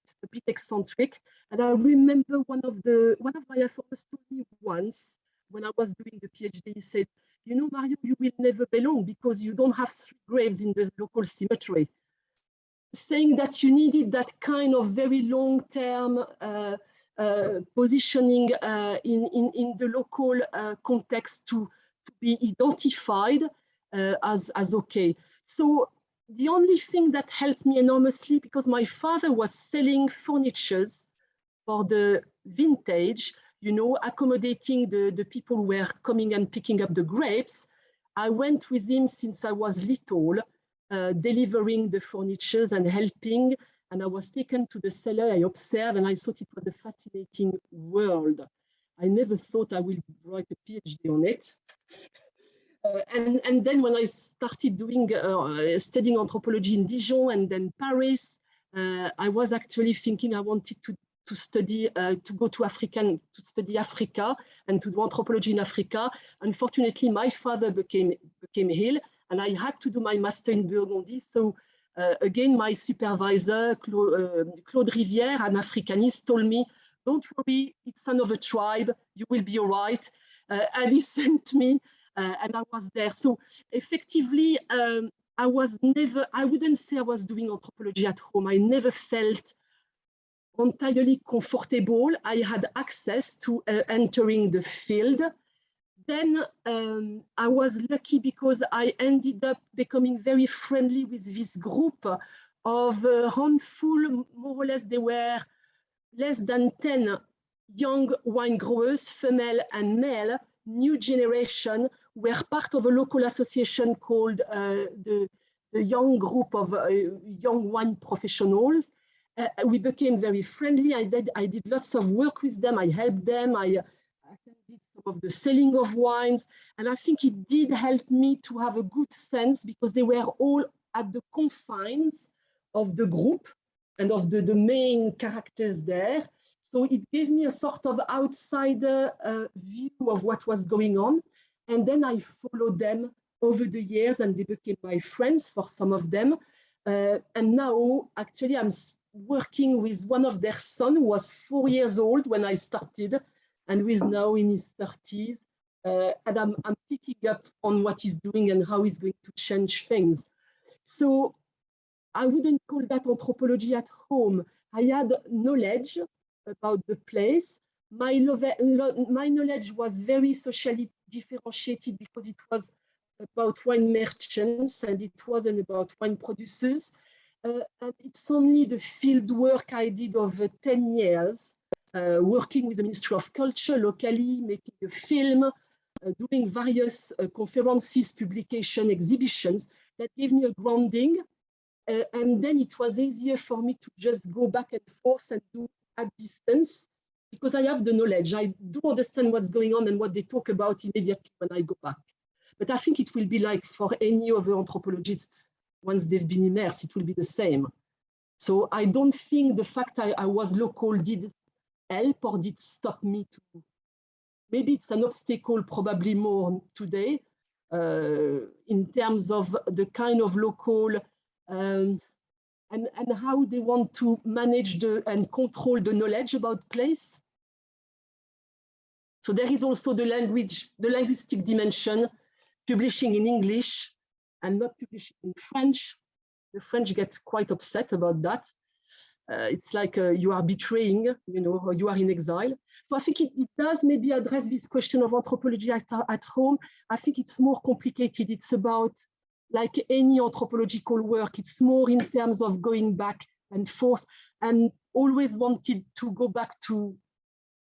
eccentric. And I remember one of my informers told me once, when I was doing the PhD, he said, Mario, you will never belong because you don't have 3 graves in the local cemetery. Saying that you needed that kind of very long-term positioning in the local context to be identified as okay. So the only thing that helped me enormously, because my father was selling furnitures for the vintage, accommodating the people who were coming and picking up the grapes, I went with him since I was little, delivering the furnitures and helping. And I was taken to the cellar, I observed, and I thought it was a fascinating world. I never thought I would write a PhD on it. And then when I started doing studying anthropology in Dijon and then Paris, I was actually thinking I wanted to study, to go to study Africa and to do anthropology in Africa. Unfortunately, my father became ill and I had to do my master in Burgundy. So again, my supervisor, Claude Rivière, an Africanist, told me, don't worry, it's another tribe, you will be all right. And he sent me and I was there. So effectively, I wouldn't say I was doing anthropology at home. I never felt entirely comfortable. I had access to entering the field. Then I was lucky because I ended up becoming very friendly with this group of a handful, more or less, they were less than 10 young wine growers, female and male, new generation, were part of a local association called the Young Group of Young Wine Professionals. We became very friendly. I did lots of work with them. I helped them. I attended some of the selling of wines. And I think it did help me to have a good sense because they were all at the confines of the group and of the main characters there. So it gave me a sort of outsider view of what was going on. And then I followed them over the years and they became my friends for some of them. And now, actually, I'm working with one of their sons who was 4 years old when I started and who is now in his 30s. And I'm picking up on what he's doing and how he's going to change things. So I wouldn't call that anthropology at home. I had knowledge about the place. My knowledge was very socially differentiated because it was about wine merchants and it wasn't about wine producers. And it's only the field work I did over 10 years, working with the Ministry of Culture locally, making a film, doing various conferences, publication, exhibitions that gave me a grounding. And then it was easier for me to just go back and forth and do at distance because I have the knowledge. I do understand what's going on and what they talk about immediately when I go back. But I think it will be like for any other anthropologists, once they've been immersed, it will be the same. So I don't think the fact I was local did help or did stop me to, maybe it's an obstacle probably more today in terms of the kind of local and how they want to manage and control the knowledge about place. So there is also the linguistic dimension, publishing in English and not publishing in French. The French get quite upset about that. It's like you are betraying, you know, or you are in exile. So I think it does maybe address this question of anthropology at home. I think it's more complicated. It's about, like any anthropological work, it's more in terms of going back and forth and always wanted to go back to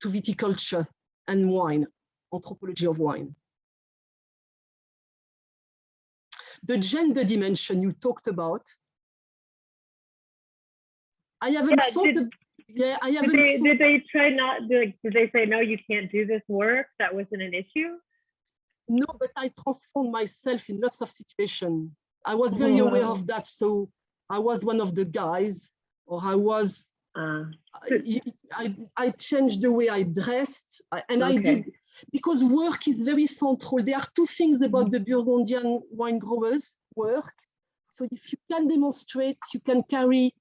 viticulture and wine, anthropology of wine. The gender dimension you talked about, I haven't thought. I haven't. Did they try not? Did they say no? You can't do this work. That wasn't an issue. No, but I transformed myself in lots of situations. I was very aware of that. So I was one of the guys, or I was. I changed the way I dressed, and I did because work is very central. There are two things about the Burgundian wine growers' work. So if you can demonstrate, you can carry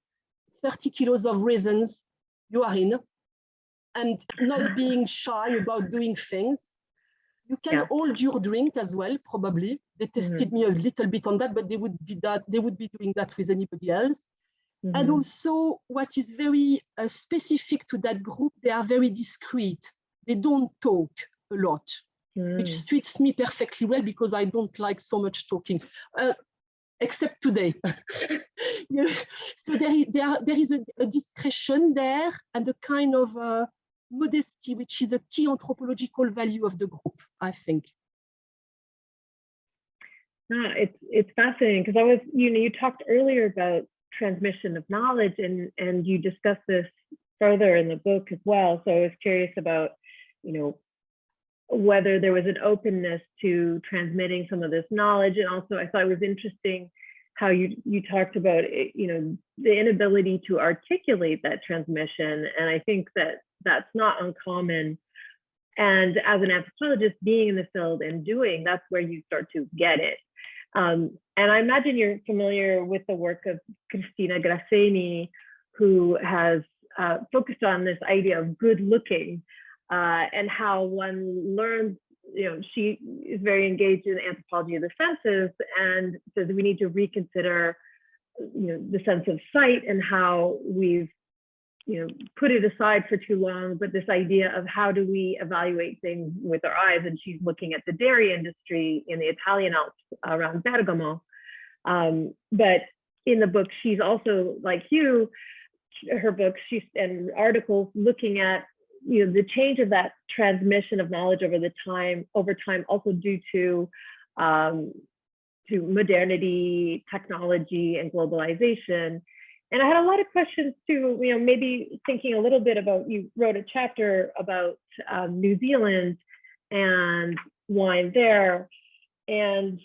30 kilos of raisins, you are in, and not being shy about doing things. You can hold your drink as well, probably. They tested me a little bit on that, but they would be doing that with anybody else. And also, what is very specific to that group, they are very discreet. They don't talk a lot, which suits me perfectly well because I don't like so much talking. Except today. So there is a discretion there and a kind of modesty, which is a key anthropological value of the group, I think. It's fascinating because I was, you talked earlier about transmission of knowledge and you discussed this further in the book as well. So I was curious about, whether there was an openness to transmitting some of this knowledge. And also I thought it was interesting how you talked about, the inability to articulate that transmission. And I think that that's not uncommon. And as an anthropologist, being in the field and doing, that's where you start to get it. And I imagine you're familiar with the work of Cristina Grasseni, who has focused on this idea of good looking and how one learns, she is very engaged in anthropology of the senses and says we need to reconsider, the sense of sight and how we've, put it aside for too long, but this idea of how do we evaluate things with our eyes, and she's looking at the dairy industry in the Italian Alps around Bergamo. But in the book, she's also, like you, her books and articles looking at the change of that transmission of knowledge over time, also due to modernity, technology, and globalization. And I had a lot of questions too, maybe thinking a little bit about, you wrote a chapter about New Zealand and wine there. And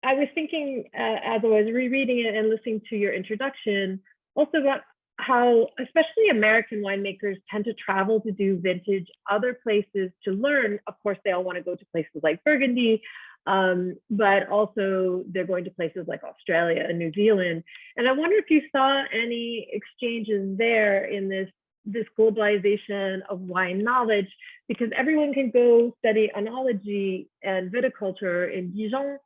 I was thinking as I was rereading it and listening to your introduction, also about how especially American winemakers tend to travel to do vintage other places to learn. Of course, they all want to go to places like Burgundy, but also they're going to places like Australia and New Zealand. And I wonder if you saw any exchanges there in this globalization of wine knowledge, because everyone can go study enology and viticulture in Dijon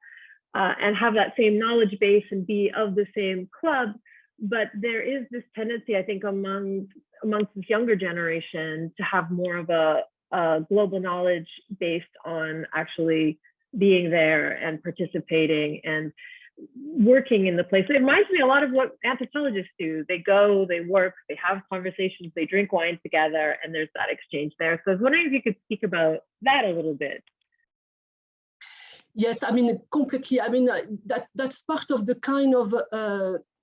and have that same knowledge base and be of the same club. But there is this tendency, I think, amongst this younger generation to have more of a global knowledge based on actually being there and participating and working in the place. It reminds me a lot of what anthropologists do. They go, they work, they have conversations, they drink wine together, and there's that exchange there. So I was wondering if you could speak about that a little bit. Yes, completely. That's part of the kind of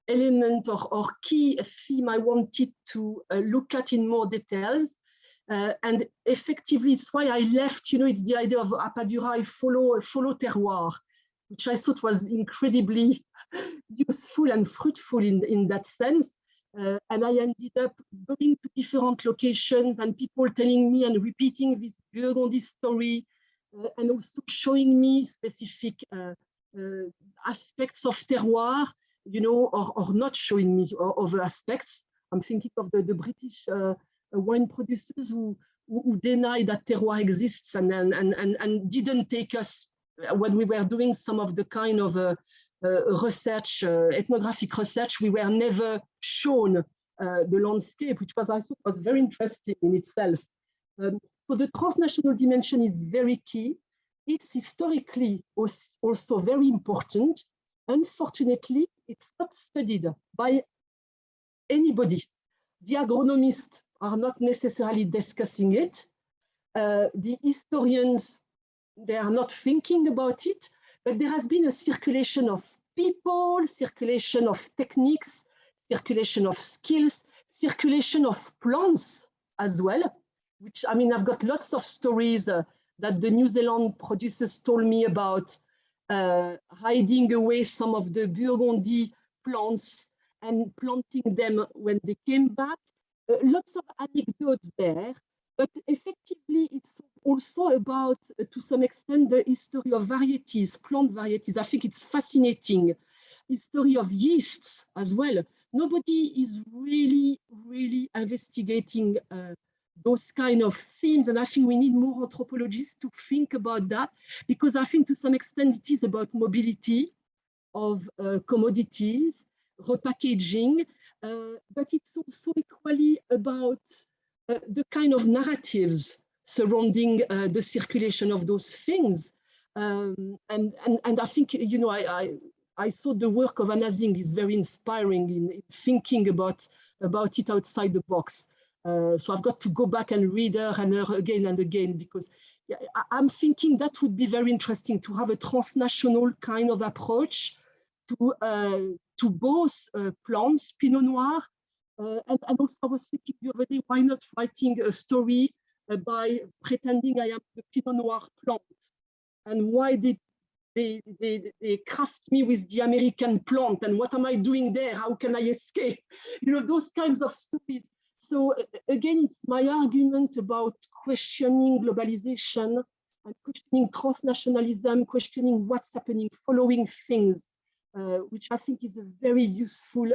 element or key theme I wanted to look at in more details. And effectively, it's why I left, it's the idea of Appadura, follow terroir, which I thought was incredibly useful and fruitful in that sense. And I ended up going to different locations and people telling me and repeating this Burgundy story and also showing me specific aspects of terroir, or not showing me other aspects. I'm thinking of the British wine producers who deny that terroir exists and didn't take us when we were doing some of the kind of research, ethnographic research. We were never shown the landscape, which was, I thought, was very interesting in itself. So the transnational dimension is very key. It's historically also very important. Unfortunately, it's not studied by anybody. The agronomists are not necessarily discussing it. The historians, they are not thinking about it, but there has been a circulation of people, circulation of techniques, circulation of skills, circulation of plants as well, which, I've got lots of stories that the New Zealand producers told me about hiding away some of the Burgundy plants and planting them when they came back. Lots of anecdotes there, but effectively it's also about, to some extent, the history of varieties, plant varieties. I think it's fascinating. History of yeasts as well. Nobody is really investigating those kind of themes, and I think we need more anthropologists to think about that, because I think to some extent it is about mobility of commodities, repackaging, but it's also equally about the kind of narratives surrounding the circulation of those things. And I think, I saw the work of Anna Zing is very inspiring in thinking about it outside the box. So I've got to go back and read her and her again and again, because I'm thinking that would be very interesting to have a transnational kind of approach to both plants, Pinot Noir, and also I was thinking the other day, why not writing a story by pretending I am the Pinot Noir plant? And why did they craft me with the American plant? And what am I doing there? How can I escape? You know, those kinds of stories. So again, it's my argument about questioning globalization and questioning transnationalism, questioning what's happening, following things, which I think is a very useful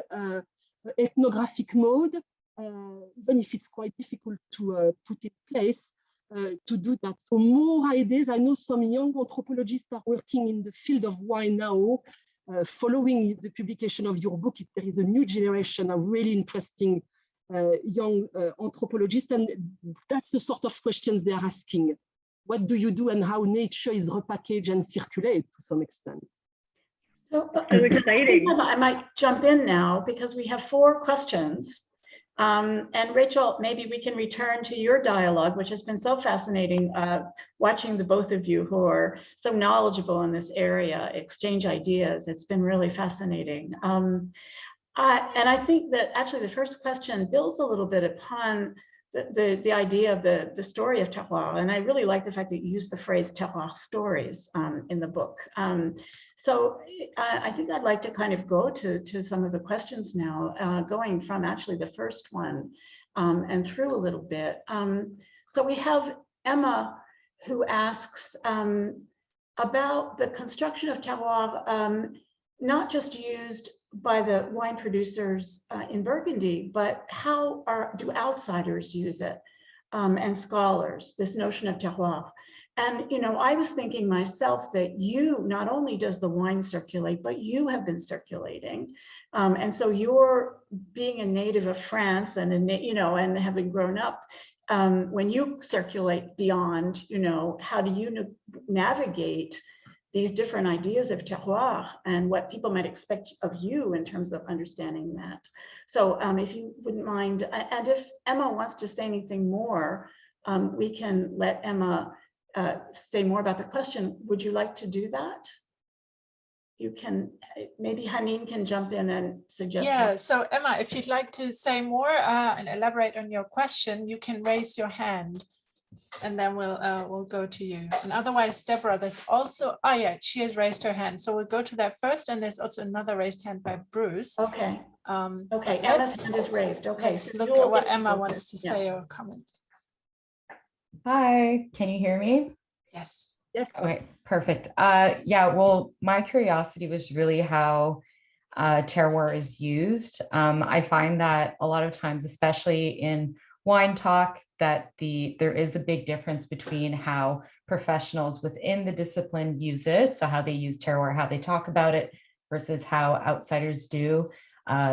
ethnographic mode, even if it's quite difficult to put in place to do that. So more ideas. I know some young anthropologists are working in the field of wine now, following the publication of your book. There is a new generation of really interesting young anthropologists, and that's the sort of questions they are asking. What do you do, and how nature is repackaged and circulated to some extent? So exciting. I might jump in now because we have 4 questions. And Rachel, maybe we can return to your dialogue, which has been so fascinating, watching the both of you who are so knowledgeable in this area, exchange ideas. It's been really fascinating. And I think that actually the first question builds a little bit upon the idea of the story of terroir. And I really like the fact that you use the phrase terroir stories in the book. So I think I'd like to kind of go to some of the questions now, going from actually the first one and through a little bit. So we have Emma who asks about the construction of terroir, not just used by the wine producers in Burgundy, but how do outsiders use it, and scholars, this notion of terroir. And, you know, I was thinking myself that not only does the wine circulate, but you have been circulating. And so you're being a native of France and, and having grown up, when you circulate beyond, how do you navigate these different ideas of terroir and what people might expect of you in terms of understanding that. So if you wouldn't mind, and if Emma wants to say anything more, we can let Emma say more about the question. Would you like to do that? You can, maybe Haneen can jump in and suggest. Yeah, so Emma, if you'd like to say more and elaborate on your question, you can raise your hand and then we'll go to you. And otherwise, Deborah, there's also, yeah, she has raised her hand. So we'll go to that first, and there's also another raised hand by Bruce. Okay. Okay, Emma's hand is raised. Okay. Let's look at what Emma wants to say or comment. Hi, can you hear me? Yes. Yes. Okay, perfect. Yeah, well, my curiosity was really how terroir is used. I find that a lot of times, especially in wine talk, that there is a big difference between how professionals within the discipline use it, so how they use terroir, how they talk about it, versus how outsiders do.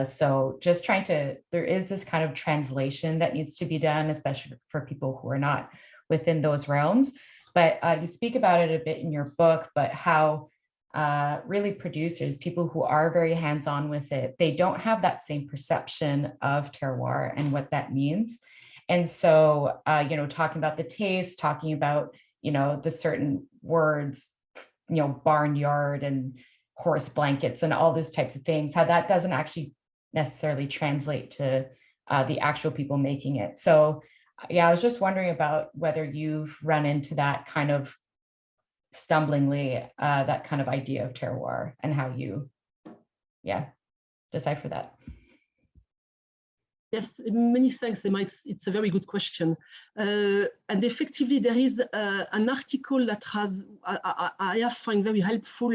So just there is this kind of translation that needs to be done, especially for people who are not within those realms. But you speak about it a bit in your book, but how really producers, people who are very hands-on with it, they don't have that same perception of terroir and what that means. And so, talking about the taste, talking about, the certain words, barnyard and horse blankets and all those types of things, how that doesn't actually necessarily translate to the actual people making it. So, yeah, I was just wondering about whether you've run into that kind of stumblingly, that kind of idea of terroir and how you, decipher that. Yes, many thanks, Emma. It's a very good question. And effectively, there is an article that I have found very helpful.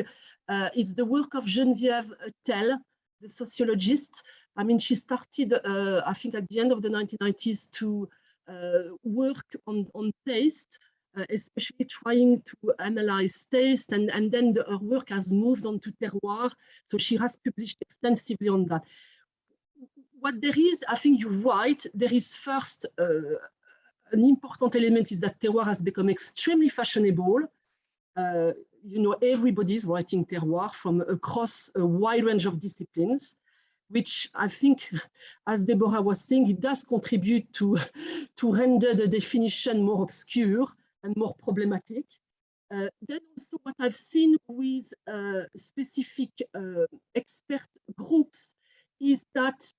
It's the work of Geneviève Tell, the sociologist. I mean, she started, I think, at the end of the 1990s to work on taste, especially trying to analyze taste. And then her work has moved on to terroir. So she has published extensively on that. What there is, I think you're right, there is first an important element is that terroir has become extremely fashionable. Everybody's writing terroir from across a wide range of disciplines, which I think, as Deborah was saying, it does contribute to render the definition more obscure and more problematic. Then also what I've seen with specific expert groups is that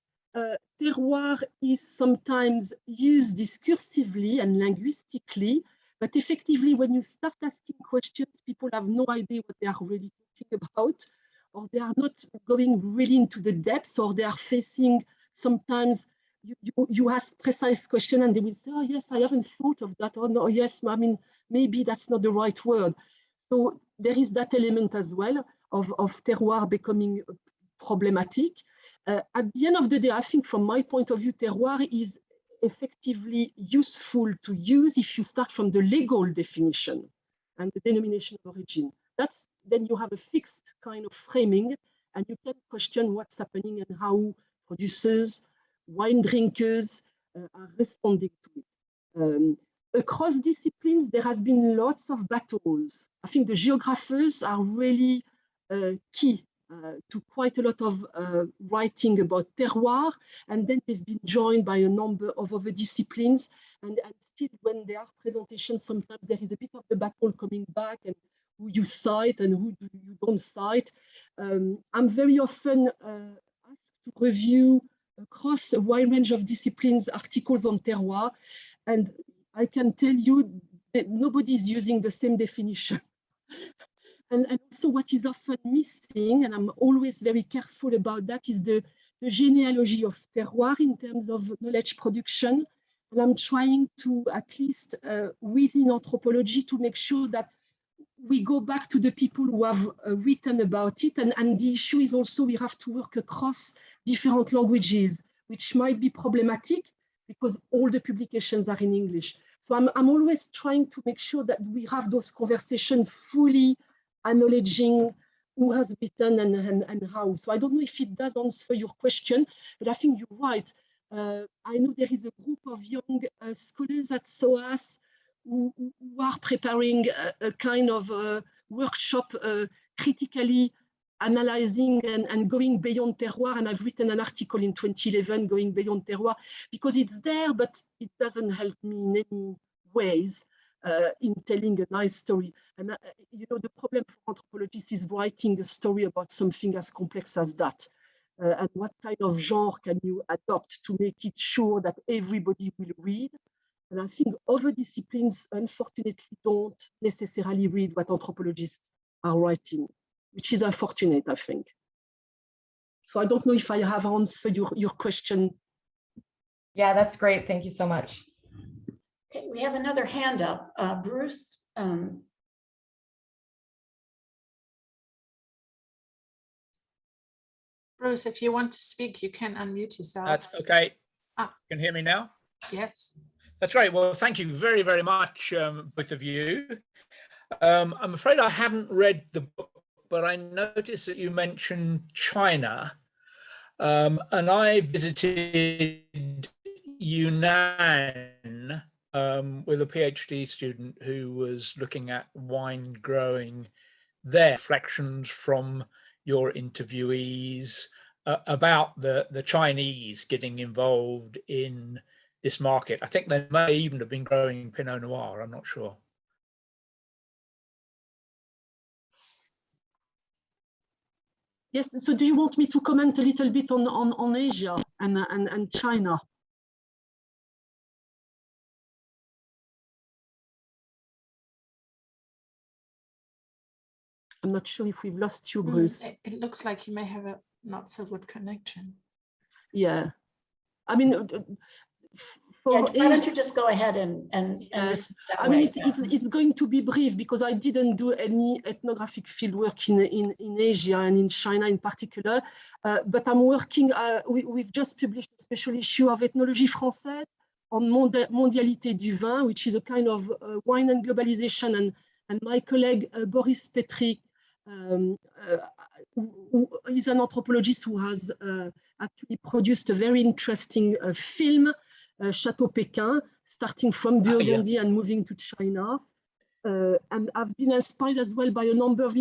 terroir is sometimes used discursively and linguistically, but effectively, when you start asking questions, people have no idea what they are really talking about, or they are not going really into the depths, or they are facing sometimes you ask precise question and they will say, oh yes, I haven't thought of that, or no, yes, I mean, maybe that's not the right word. So there is that element as well of terroir becoming problematic. At the end of the day, I think from my point of view, terroir is effectively useful to use if you start from the legal definition and the denomination of origin. Then you have a fixed kind of framing and you can question what's happening and how producers, wine drinkers are responding to it. Across disciplines, there has been lots of battles. I think the geographers are really key to quite a lot of writing about terroir, and then they've been joined by a number of other disciplines, and still when there are presentations, sometimes there is a bit of the battle coming back, and who you cite and who you don't cite. I'm very often asked to review across a wide range of disciplines articles on terroir, and I can tell you that nobody is using the same definition. And also what is often missing, and I'm always very careful about that, is the genealogy of terroir in terms of knowledge production. And I'm trying to, at least within anthropology, to make sure that we go back to the people who have written about it. And the issue is also we have to work across different languages, which might be problematic because all the publications are in English. So I'm always trying to make sure that we have those conversations fully acknowledging who has written and how. So I don't know if it does answer your question, but I think you're right. I know there is a group of young scholars at SOAS who are preparing a kind of workshop critically analyzing and going beyond terroir. And I've written an article in 2011 going beyond terroir because it's there, but it doesn't help me in any ways in telling a nice story. And you know, the problem for anthropologists is writing a story about something as complex as that. And what kind of genre can you adopt to make it sure that everybody will read? And I think other disciplines, unfortunately, don't necessarily read what anthropologists are writing, which is unfortunate, I think. So I don't know if I have answered your question. Yeah, that's great. Thank you so much. Okay, we have another hand up. Bruce. Bruce, if you want to speak, you can unmute yourself. That's okay. Ah. Can you hear me now? Yes. That's great. Well, thank you very, very much, both of you. I'm afraid I haven't read the book, but I noticed that you mentioned China. And I visited Yunnan with a PhD student who was looking at wine growing there. Reflections from your interviewees about the Chinese getting involved in this market. I think they may even have been growing Pinot Noir, I'm not sure. Yes, so do you want me to comment a little bit on Asia and China? I'm not sure if we've lost you, Bruce. It looks like you may have a not so good connection. Yeah, I mean, Yeah, why don't you just go ahead and yes. I mean, it's going to be brief because I didn't do any ethnographic fieldwork in Asia and in China in particular, but I'm working, we've just published a special issue of Ethnologie Française on Mondialité du Vin, which is a kind of wine and globalization, and my colleague Boris Petrik, who is an anthropologist who has actually produced a very interesting film, Chateau Pekin, starting from Burgundy and moving to China. And I've been inspired as well by a number of,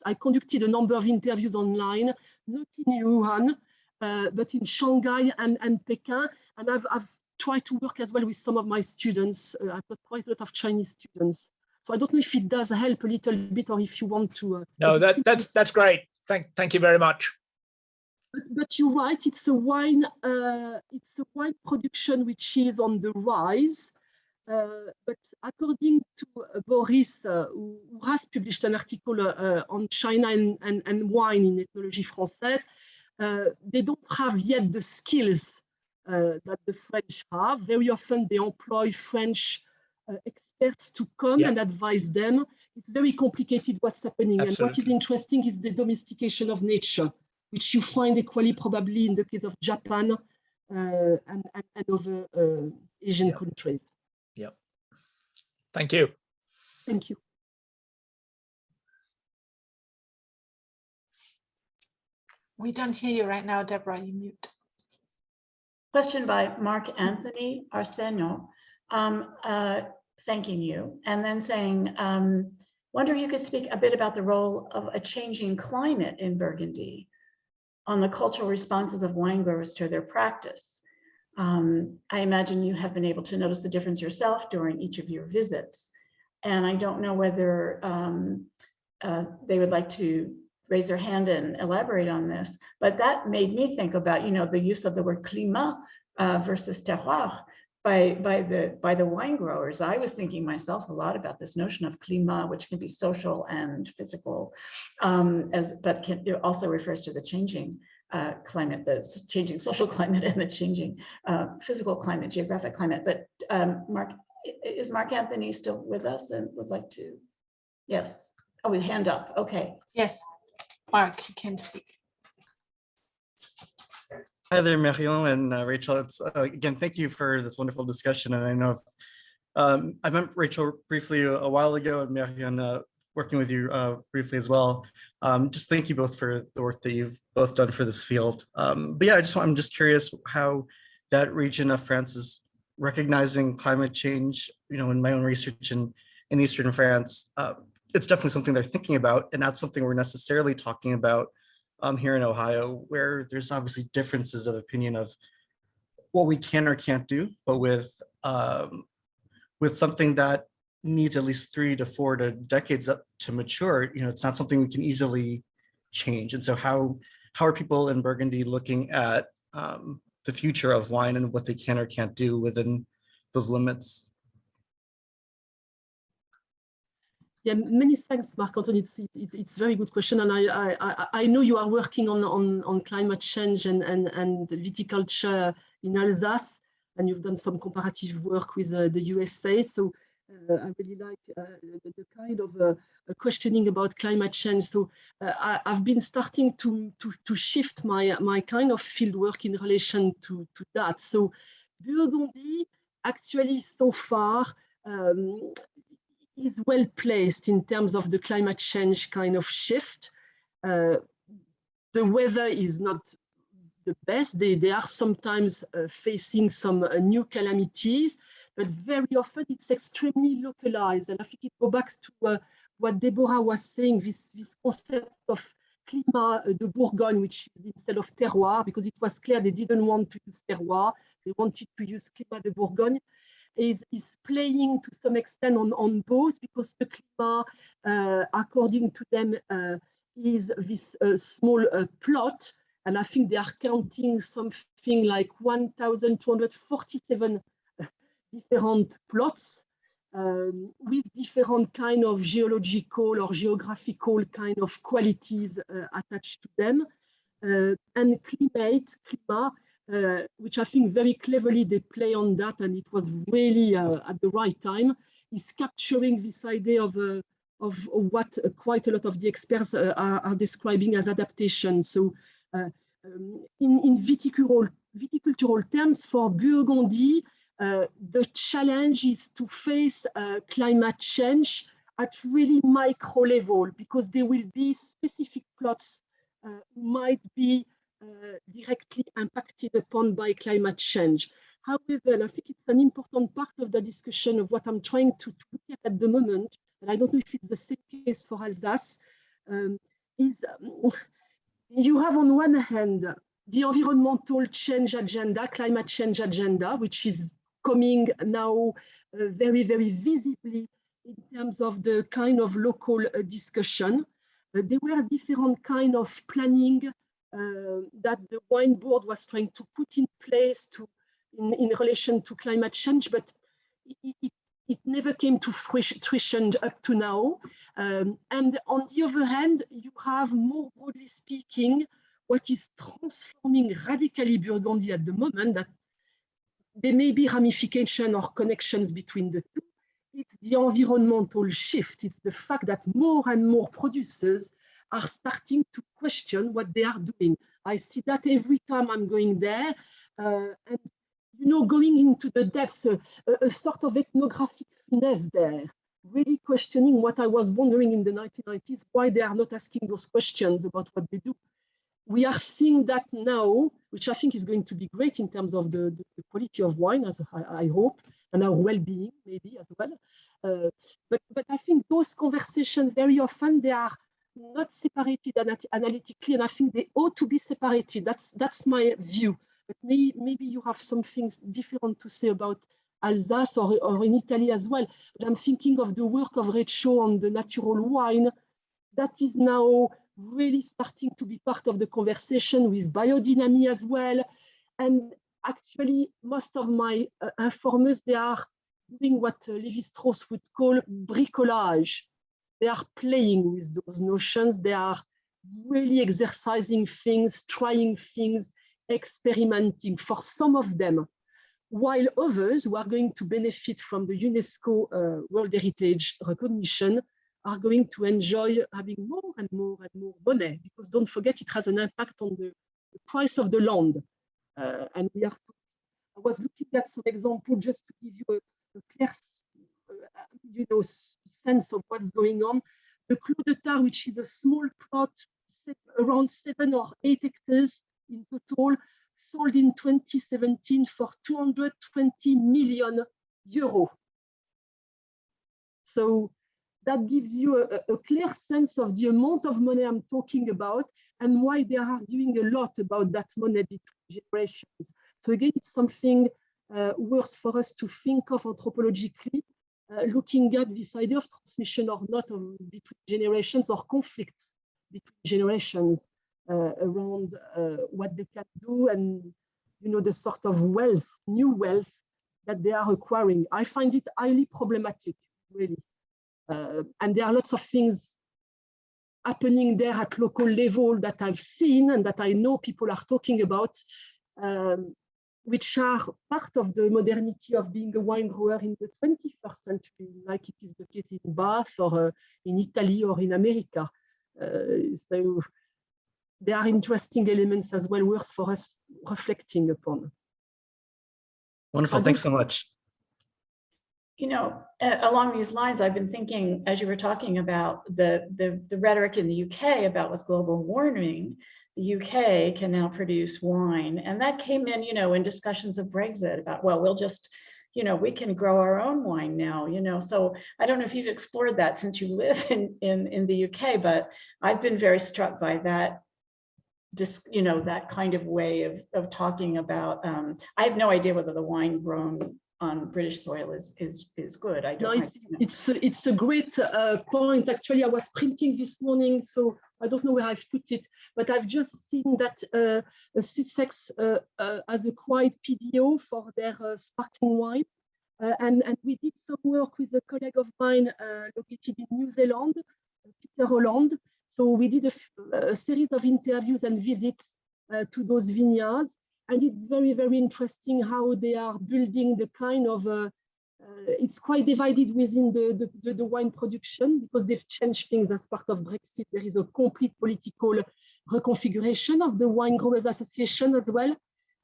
I conducted a number of interviews online, not in Wuhan, but in Shanghai and Pekin. And I've tried to work as well with some of my students. I've got quite a lot of Chinese students. So I don't know if it does help a little bit or if you want to. No, that's great. Thank you very much. But you're right, it's a wine production which is on the rise. But according to Boris, who has published an article on China and wine in Ethnologie Française, they don't have yet the skills that the French have. Very often they employ French experts to come and advise them. It's very complicated what's happening. Absolutely. And what is interesting is the domestication of nature, which you find equally probably in the case of Japan and other Asian countries. Yep. Thank you. Thank you. We don't hear you right now, Deborah, you mute. Question by Mark Anthony Arseño, thanking you, and then saying, wonder if you could speak a bit about the role of a changing climate in Burgundy on the cultural responses of wine growers to their practice. I imagine you have been able to notice the difference yourself during each of your visits. And I don't know whether they would like to raise their hand and elaborate on this, but that made me think about, the use of the word climat versus terroir by the wine growers. I was thinking myself a lot about this notion of climat, which can be social and physical, but it also refers to the changing climate, the changing social climate and the changing physical climate, geographic climate. But is Mark Anthony still with us and would like to? Yes. Oh, with hand up. Okay. Yes, Mark, you can speak. Hi there, Marion and Rachel. It's again, thank you for this wonderful discussion. And I know I met Rachel briefly a while ago, and Marion working with you briefly as well. Just thank you both for the work that you've both done for this field. But yeah, I'm just curious how that region of France is recognizing climate change. In my own research in Eastern France, it's definitely something they're thinking about, and not something we're necessarily talking about here in Ohio, where there's obviously differences of opinion of what we can or can't do, but with something that needs at least 3 to 4 decades up to mature, it's not something we can easily change. And so how are people in Burgundy looking at the future of wine and what they can or can't do within those limits? Yeah, many thanks, Mark Anthony. It's a very good question, and I know you are working on climate change and viticulture in Alsace, and you've done some comparative work with the USA. So I really like the kind of questioning about climate change. So I've been starting to shift my kind of field work in relation to that. So Burgundy actually so far is well placed in terms of the climate change kind of shift. The weather is not the best. They are sometimes facing some new calamities, but very often it's extremely localized. And I think it goes back to what Deborah was saying, this concept of climat de Bourgogne, which is instead of terroir, because it was clear they didn't want to use terroir, they wanted to use climat de Bourgogne. Is playing to some extent on both, because the climat, according to them, is this small plot, and I think they are counting something like 1,247 different plots with different kind of geological or geographical kind of qualities attached to them, and climat. Which I think very cleverly they play on that, and it was really at the right time, is capturing this idea of what quite a lot of the experts are describing as adaptation. So in viticultural terms, for Burgundy, the challenge is to face climate change at really micro level, because there will be specific plots might be directly impacted upon by climate change. However, I think it's an important part of the discussion of what I'm trying to look at the moment, and I don't know if it's the same case for Alsace, is you have on one hand the environmental change agenda, climate change agenda, which is coming now very, very visibly in terms of the kind of local discussion. There were different kind of planning that the wine board was trying to put in place in relation to climate change, but it never came to fruition up to now. And on the other hand, you have, more broadly speaking, what is transforming radically Burgundy at the moment, that there may be ramification or connections between the two. It's the environmental shift. It's the fact that more and more producers are starting to question what they are doing. I see that every time I'm going there, and going into the depths, a sort of ethnographic finesse there, really questioning what I was wondering in the 1990s, why they are not asking those questions about what they do. We are seeing that now, which I think is going to be great in terms of the quality of wine, as I hope, and our well-being maybe as well. But I think those conversations very often, they are not separated analytically, and I think they ought to be separated. That's my view. But maybe you have some things different to say about Alsace or in Italy as well. But I'm thinking of the work of Rachel on the natural wine that is now really starting to be part of the conversation with biodynamics as well. And actually, most of my informers, they are doing what Lévi-Strauss would call bricolage. They are playing with those notions. They are really exercising things, trying things, experimenting for some of them, while others who are going to benefit from the UNESCO World Heritage recognition are going to enjoy having more and more and more money, because don't forget it has an impact on the price of the land. And I was looking at some example just to give you a clear sense of what's going on. The Clos de Tare, which is a small plot, around 7 or 8 hectares in total, sold in 2017 for 220 million euros. So that gives you a clear sense of the amount of money I'm talking about and why they are arguing a lot about that money between generations. So again, it's something worth for us to think of anthropologically, looking at this idea of transmission or not between generations, or conflicts between generations around what they can do, and the sort of wealth, new wealth that they are acquiring. I find it highly problematic, really. And there are lots of things happening there at local level that I've seen and that I know people are talking about, which are part of the modernity of being a wine grower in the 21st century, like it is the case in Bath or in Italy or in America. So there are interesting elements as well worth for us reflecting upon. Wonderful, thanks so much. Along these lines, I've been thinking, as you were talking about the rhetoric in the UK about with global warming, the UK can now produce wine. And that came in, in discussions of Brexit about, well, we'll just, we can grow our own wine now, So I don't know if you've explored that since you live in the UK, but I've been very struck by that, that kind of way of talking about, I have no idea whether the wine grown on British soil is good. I don't. No, it's a great point. Actually, I was printing this morning, so I don't know where I've put it, but I've just seen that Sussex has acquired PDO for their sparkling wine, and we did some work with a colleague of mine located in New Zealand, Peter Holland. So we did a series of interviews and visits to those vineyards. And it's very, very interesting how they are building the kind of, it's quite divided within the wine production, because they've changed things as part of Brexit. There is a complete political reconfiguration of the Wine Growers Association as well.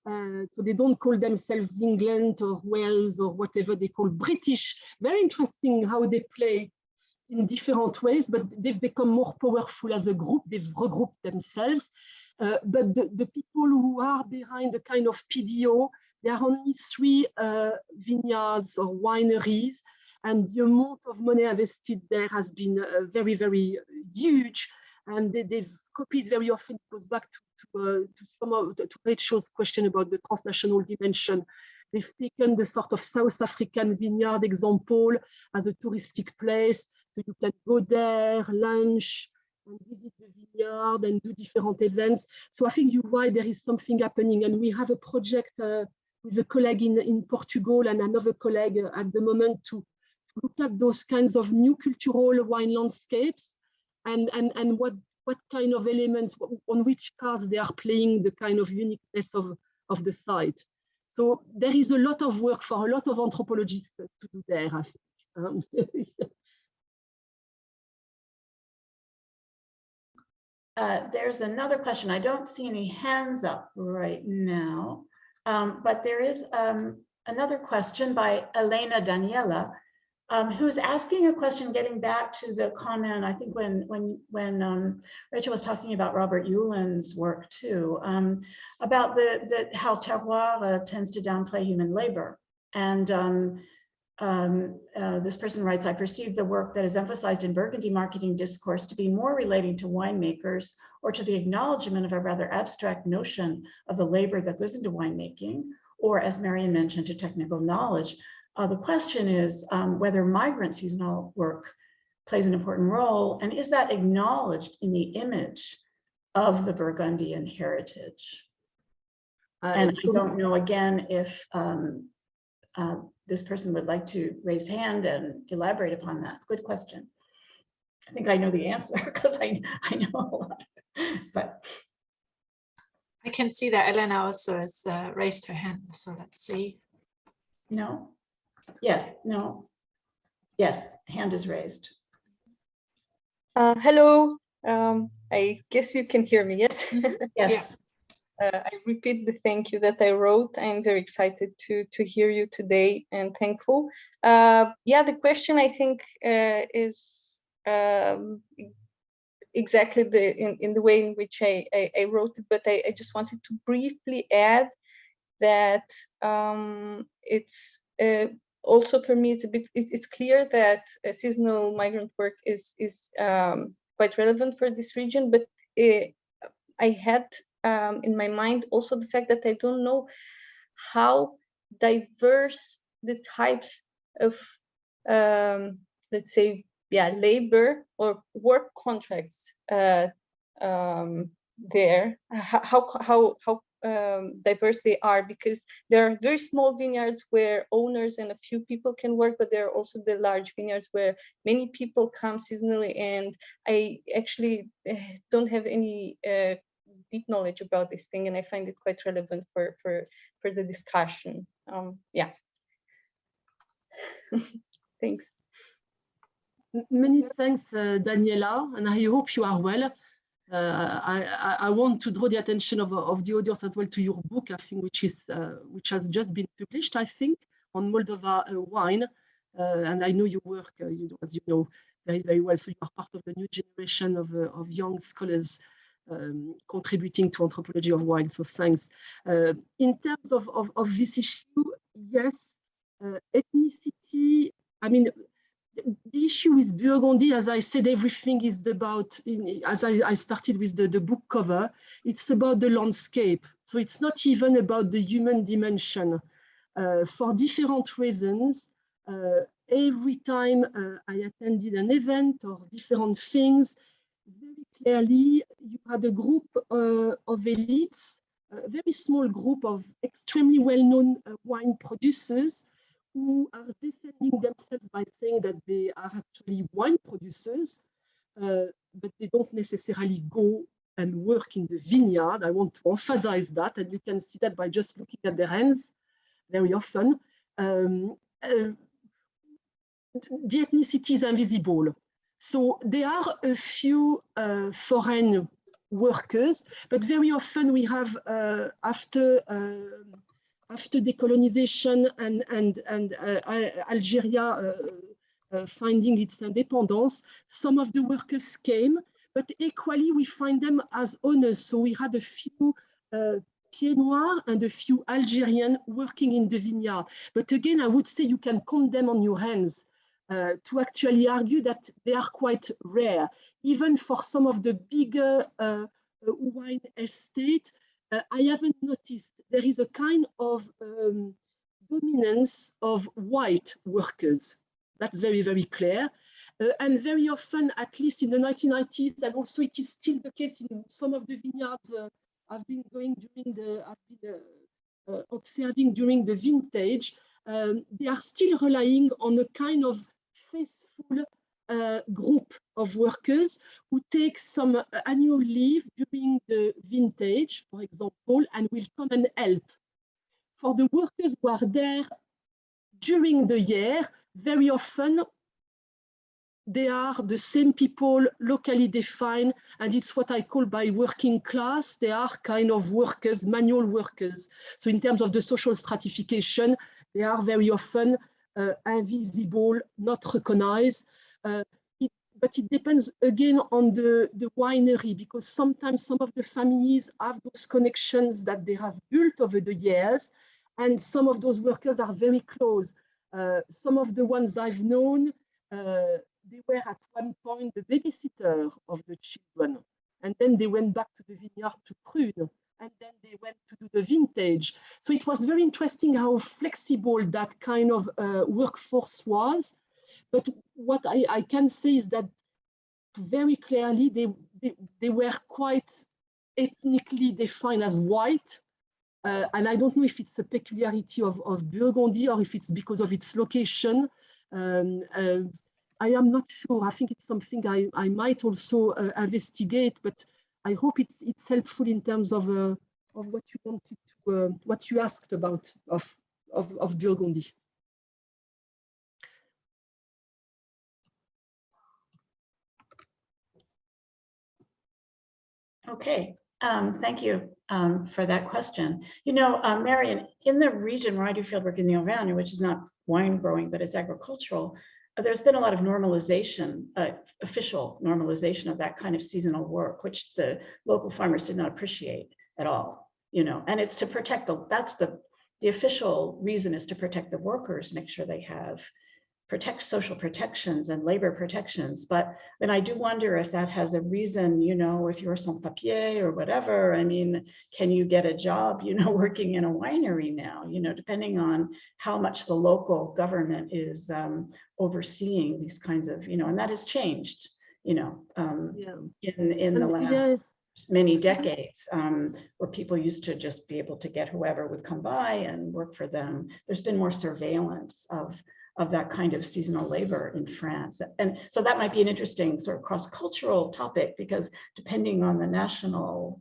So they don't call themselves England or Wales or whatever, they call British. Very interesting how they play in different ways, but they've become more powerful as a group. They've regrouped themselves. But the people who are behind the kind of PDO, there are only 3 vineyards or wineries, and the amount of money invested there has been very, very huge. And they've copied very often. It goes back to Rachel's question about the transnational dimension. They've taken the sort of South African vineyard example as a touristic place, so you can go there, lunch, and visit the vineyard and do different events. So I think you're right, there is something happening. And we have a project with a colleague in Portugal and another colleague at the moment to look at those kinds of new cultural wine landscapes and what kind of elements, on which cards they are playing the kind of uniqueness of the site. So there is a lot of work for a lot of anthropologists to do there, I think. There's another question. I don't see any hands up right now, but there is another question by Elena Daniela, who's asking a question getting back to the comment, I think when Rachel was talking about Robert Euland's work too, about how terroir tends to downplay human labor. And this person writes, I perceive the work that is emphasized in Burgundy marketing discourse to be more relating to winemakers or to the acknowledgement of a rather abstract notion of the labor that goes into winemaking, or as Marion mentioned, to technical knowledge. The question is whether migrant seasonal work plays an important role, and is that acknowledged in the image of the Burgundian heritage? And I don't know, again, if this person would like to raise hand and elaborate upon that. Good question. I think I know the answer because I know a lot, but. I can see that Elena also has raised her hand, so let's see. No. Yes, no. Yes, hand is raised. Hello, I guess you can hear me, yes? Yes. Yeah. I repeat the thank you that I wrote. I'm very excited to hear you today and thankful. Yeah, the question I think is exactly in the way in which I wrote it, but I just wanted to briefly add that it's also for me, it's clear that seasonal migrant work is quite relevant for this region, but I had in my mind also the fact that I don't know how diverse the types of let's say, yeah, labor or work contracts there, how diverse they are, because there are very small vineyards where owners and a few people can work, but there are also the large vineyards where many people come seasonally, and I actually don't have any deep knowledge about this thing, and I find it quite relevant for the discussion. Yeah. Thanks. Many thanks, Daniela, and I hope you are well. I want to draw the attention of the audience as well to your book, I think, which has just been published, I think, on Moldova wine. And I know you work, as you know, very, very well. So you are part of the new generation of young scholars contributing to anthropology of wine. So thanks. In terms of this issue, yes, ethnicity, I mean, the issue with Burgundy, as I said, everything is about, as I started with the book cover, it's about the landscape. So it's not even about the human dimension. For different reasons, every time I attended an event or different things, very clearly you had a group of elites, a very small group of extremely well-known wine producers who are defending themselves by saying that they are actually wine producers, but they don't necessarily go and work in the vineyard. I want to emphasize that, and you can see that by just looking at their hands very often. The ethnicity is invisible. So there are a few foreign workers, but very often we have, after decolonization and Algeria finding its independence, some of the workers came, but equally we find them as owners. So we had a few Pieds Noirs and a few Algerians working in the vineyard. But again, I would say you can count them on your hands to actually argue that they are quite rare. Even for some of the bigger wine estates, I haven't noticed. There is a kind of dominance of white workers. That's very, very clear. And very often, at least in the 1990s, and also it is still the case in some of the vineyards I've been going during the, observing during the vintage, they are still relying on a kind of faithful group of workers who take some annual leave during the vintage, for example, and will come and help. For the workers who are there during the year, very often they are the same people, locally defined, and it's what I call by working class. They are kind of workers, manual workers. So in terms of the social stratification, they are very often invisible, not recognized. But it depends again on the winery, because sometimes some of the families have those connections that they have built over the years, and some of those workers are very close. Some of the ones I've known, they were at one point the babysitter of the children, and then they went back to the vineyard to prune, and then they went to do the vintage. So it was very interesting how flexible that kind of workforce was. But what I can say is that very clearly they were quite ethnically defined as white. And I don't know if it's a peculiarity of Burgundy or if it's because of its location. I am not sure. I think it's something I might also investigate, but I hope it's helpful in terms of what you wanted to, what you asked about of Burgundy. Okay, thank you for that question. You know, Marion, in the region where I do fieldwork in the Auvergne, which is not wine growing, but it's agricultural, there's been a lot of normalization, official normalization of that kind of seasonal work, which the local farmers did not appreciate at all, you know, and it's to protect that's the official reason is to protect the workers, make sure they have social protections and labor protections. But then I do wonder if that has a reason, you know, if you're sans papier or whatever, I mean, can you get a job, you know, working in a winery now, you know, depending on how much the local government is overseeing these kinds of, you know, and that has changed, you know, in the last many decades, where people used to just be able to get whoever would come by and work for them. There's been more surveillance of that kind of seasonal labor in France. And so that might be an interesting sort of cross-cultural topic, because depending on the national,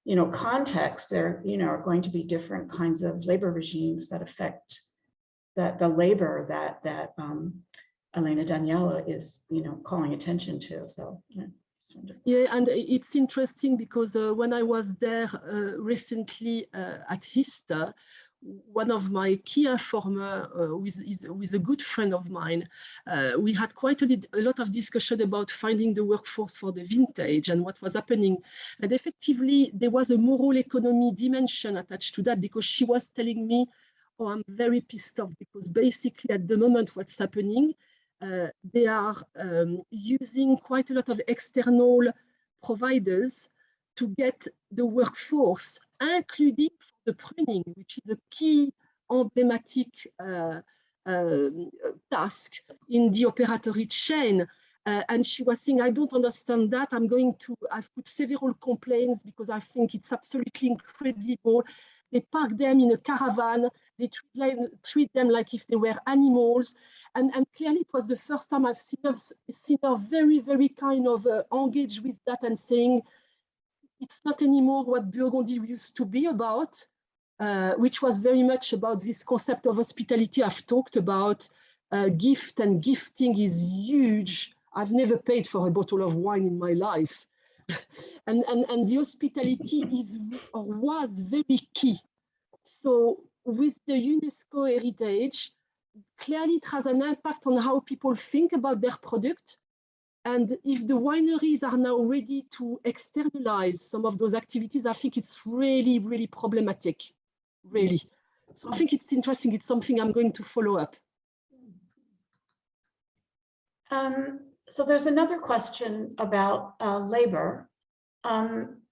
you know, context, there, you know, are going to be different kinds of labor regimes that affect the labor that Elena Daniela is, you know, calling attention to. So, yeah. Yeah, and it's interesting because when I was there recently at HISTA, one of my key informers with a good friend of mine, we had quite a lot of discussion about finding the workforce for the vintage and what was happening. And effectively, there was a moral economy dimension attached to that, because she was telling me, oh, I'm very pissed off because basically at the moment what's happening, they are using quite a lot of external providers to get the workforce, including the pruning, which is a key emblematic task in the operatory chain. And she was saying, I don't understand that. I've put several complaints because I think it's absolutely incredible. They park them in a caravan. They treat them like if they were animals. And clearly it was the first time I've seen her very, very kind of engaged with that and saying, it's not anymore what Burgundy used to be about, which was very much about this concept of hospitality I've talked about. Gift and gifting is huge. I've never paid for a bottle of wine in my life. and the hospitality was very key. So with the UNESCO heritage, clearly it has an impact on how people think about their product. And if the wineries are now ready to externalize some of those activities, I think it's really, really problematic, really. So I think it's interesting. It's something I'm going to follow up. So there's another question about labor.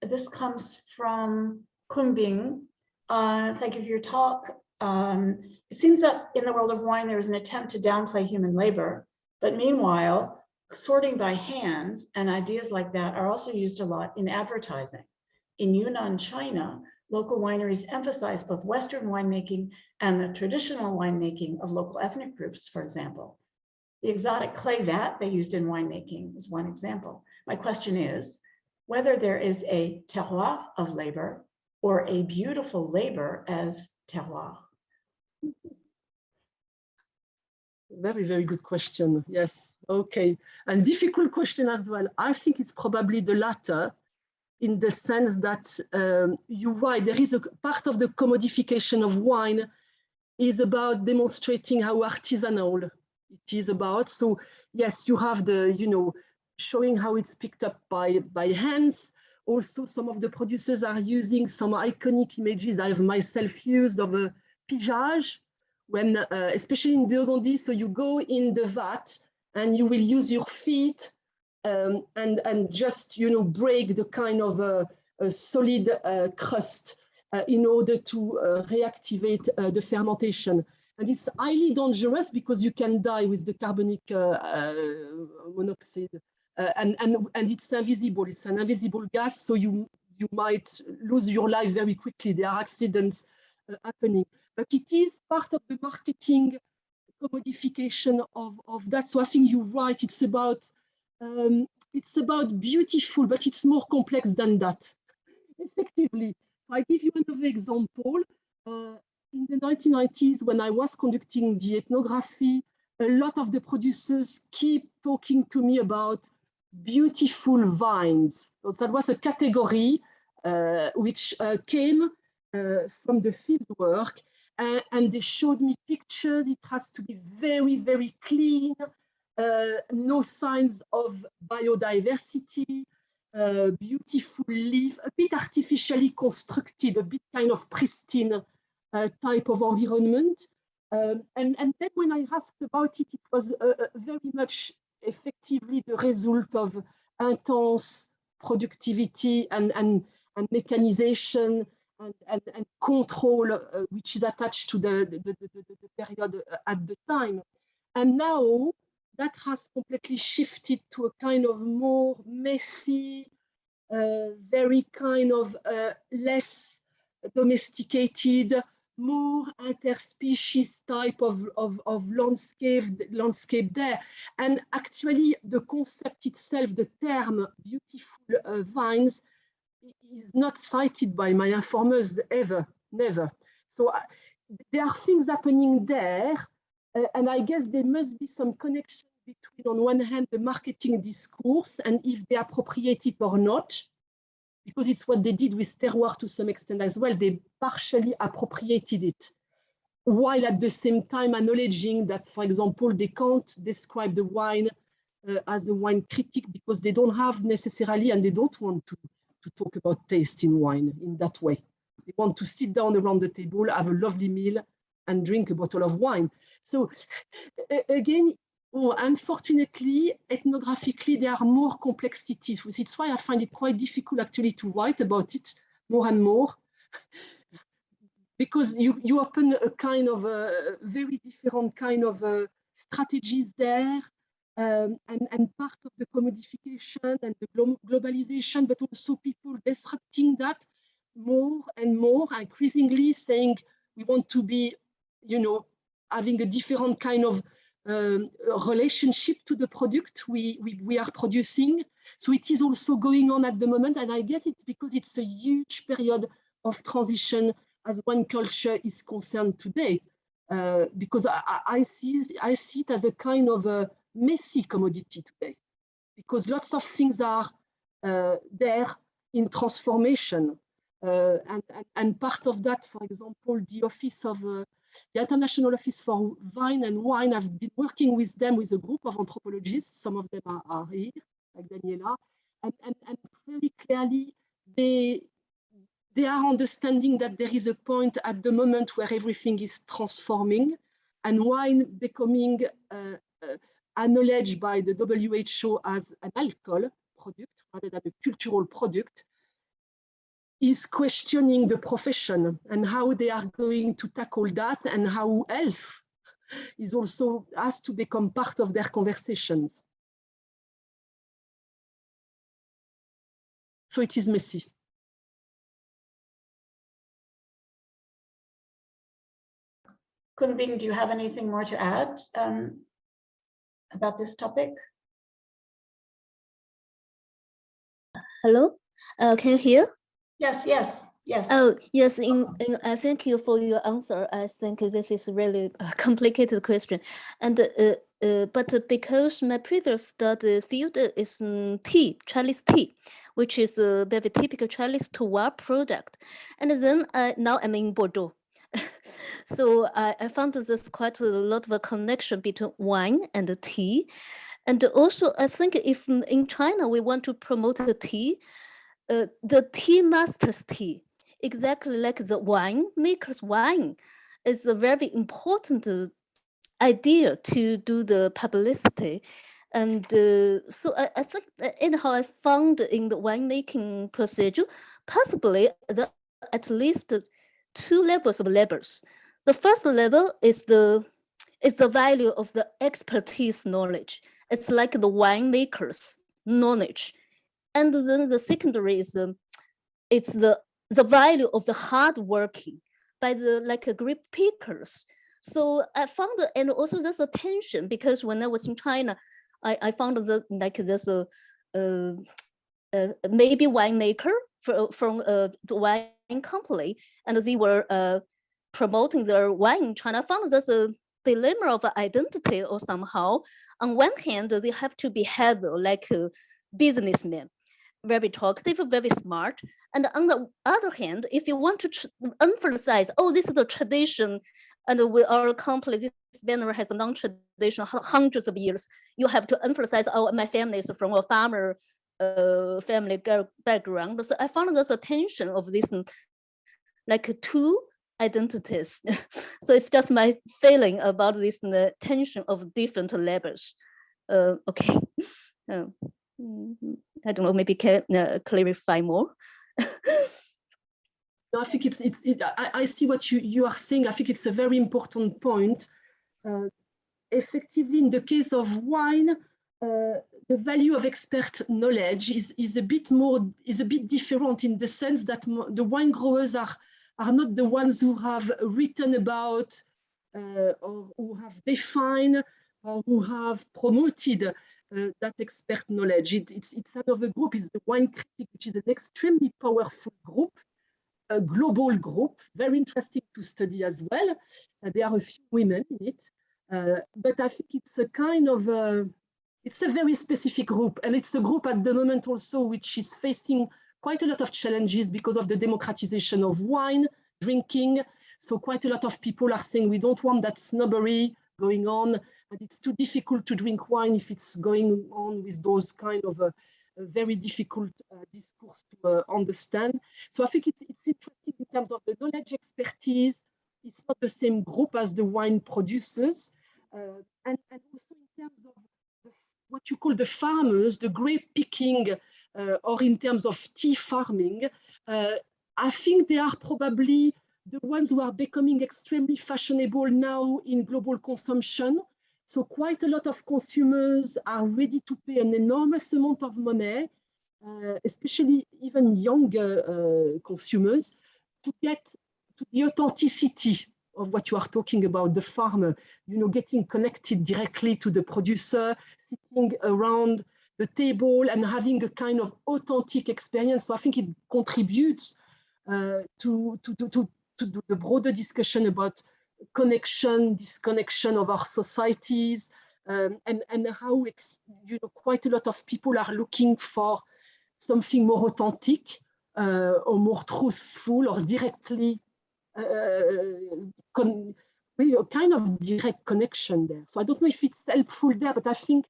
This comes from Kumbing. Thank you for your talk. It seems that in the world of wine, there is an attempt to downplay human labor, but meanwhile, sorting by hands and ideas like that are also used a lot in advertising. In Yunnan, China, local wineries emphasize both Western winemaking and the traditional winemaking of local ethnic groups, for example. The exotic clay vat they used in winemaking is one example. My question is whether there is a terroir of labor or a beautiful labor as terroir. Very, very good question. Yes. Okay. And difficult question as well. I think it's probably the latter, in the sense that you're right, there is a part of the commodification of wine is about demonstrating how artisanal it is about. So yes, you have the, showing how it's picked up by hands. Also, some of the producers are using some iconic images I've myself used of a pigeage, when, especially in Burgundy, so you go in the vat and you will use your feet and just, break the kind of a solid crust in order to reactivate the fermentation. And it's highly dangerous because you can die with the carbonic monoxide. And it's invisible. It's an invisible gas, so you might lose your life very quickly. There are accidents happening. But it is part of the marketing commodification of that. So I think you're right. It's about beautiful, but it's more complex than that, effectively. So I give you another example. In the 1990s, when I was conducting the ethnography, a lot of the producers keep talking to me about beautiful vines. So that was a category which came from the fieldwork, and they showed me pictures. It has to be very, very clean, no signs of biodiversity, beautiful leaf, a bit artificially constructed, a bit kind of pristine type of environment. And then when I asked about it, it was very much effectively the result of intense productivity and mechanization and control, which is attached to the period at the time. And now that has completely shifted to a kind of more messy, very kind of less domesticated, more interspecies type of landscape there. And actually the concept itself, the term beautiful vines, is not cited by my informers ever, never. So there are things happening there, and I guess there must be some connection between, on one hand, the marketing discourse and if they appropriate it or not, because it's what they did with terroir to some extent as well. They partially appropriated it, while at the same time acknowledging that, for example, they can't describe the wine as a wine critic because they don't have necessarily, and they don't want to talk about taste in wine in that way. They want to sit down around the table, have a lovely meal, and drink a bottle of wine. So again, unfortunately, ethnographically, there are more complexities. It's why I find it quite difficult actually to write about it more and more, because you open a kind of a very different kind of strategies there, and part of the commodification and the globalization, but also people disrupting that more and more, increasingly saying we want to be, having a different kind of relationship to the product we are producing. So it is also going on at the moment, and I guess it's because it's a huge period of transition as wine culture is concerned today, because I see it as a kind of a messy commodity today, because lots of things are there in transformation, and part of that, for example, the office of the International Office for Vine and Wine. I've been working with them, with a group of anthropologists. Some of them are here, like Daniela, and very clearly they are understanding that there is a point at the moment where everything is transforming, and wine becoming acknowledged by the WHO as an alcohol product rather than a cultural product, is questioning the profession and how they are going to tackle that, and how health is also has to become part of their conversations. So it is messy. Kunbing, do you have anything more to add about this topic? Hello, can you hear? Yes, yes, yes. Oh, yes. I thank you for your answer. I think this is really a complicated question, and but because my previous study field is tea, Chinese tea, which is a very typical Chinese terroir product, and then now I'm in Bordeaux. So I found there's quite a lot of a connection between wine and tea. And also, I think if in China we want to promote the tea, the tea master's tea, exactly like the wine maker's wine, is a very important idea to do the publicity. And so I think that anyhow, I found in the winemaking procedure, possibly there are at least 2 levels of labels. The first level is the value of the expertise knowledge. It's like the winemaker's knowledge. And then the secondary is it's the value of the hard working by the grape pickers. So I found, and also there's a tension because when I was in China, I found that there's a maybe winemaker from the wine company, and they were promoting their wine in China. I found there's a dilemma of identity or somehow. On one hand, they have to behave like a businessman, very talkative, very smart. And on the other hand, if you want to emphasize, oh, this is a tradition, and with our company, this vineyard has a long tradition, hundreds of years, you have to emphasize, oh, my family is from a farmer family background. So I found there's a tension of this, like 2 identities. So it's just my feeling about this tension of different levels. Okay. I don't know, maybe can clarify more. No, I think I see what you are saying. I think it's a very important point. Effectively, in the case of wine, the value of expert knowledge is a bit different in the sense that the wine growers are not the ones who have written about or who have defined or who have promoted that expert knowledge. It's another group, it's the wine critic, which is an extremely powerful group, a global group, very interesting to study as well. There are a few women in it, but I think it's a kind of, it's a very specific group, and it's a group at the moment also which is facing quite a lot of challenges because of the democratization of wine drinking. So quite a lot of people are saying we don't want that snobbery going on, and it's too difficult to drink wine if it's going on with those kind of very difficult discourse to understand. So I think it's interesting in terms of the knowledge expertise. It's not the same group as the wine producers, and also in terms of what you call the farmers, the grape picking, or in terms of tea farming, I think they are probably the ones who are becoming extremely fashionable now in global consumption. So quite a lot of consumers are ready to pay an enormous amount of money, especially even younger consumers, to get to the authenticity of what you are talking about, the farmer, getting connected directly to the producer, sitting around the table and having a kind of authentic experience. So I think it contributes to the broader discussion about connection, disconnection of our societies, and how quite a lot of people are looking for something more authentic or more truthful or directly a kind of direct connection there. So I don't know if it's helpful there, but I think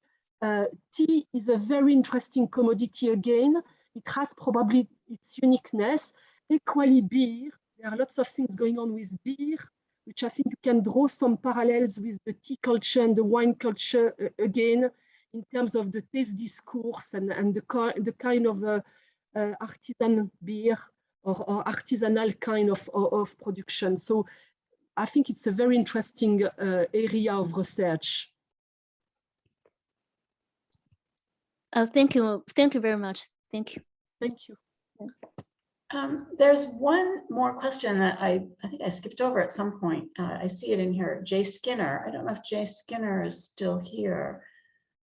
tea is a very interesting commodity again. It has probably its uniqueness. Equally beer, there are lots of things going on with beer, which I think you can draw some parallels with the tea culture and the wine culture again, in terms of the taste discourse and the kind of artisan beer or artisanal kind of production. So I think it's a very interesting area of research. Thank you very much. Thank you. Thank you. There's one more question that I think I skipped over at some point. I see it in here, Jay Skinner. I don't know if Jay Skinner is still here,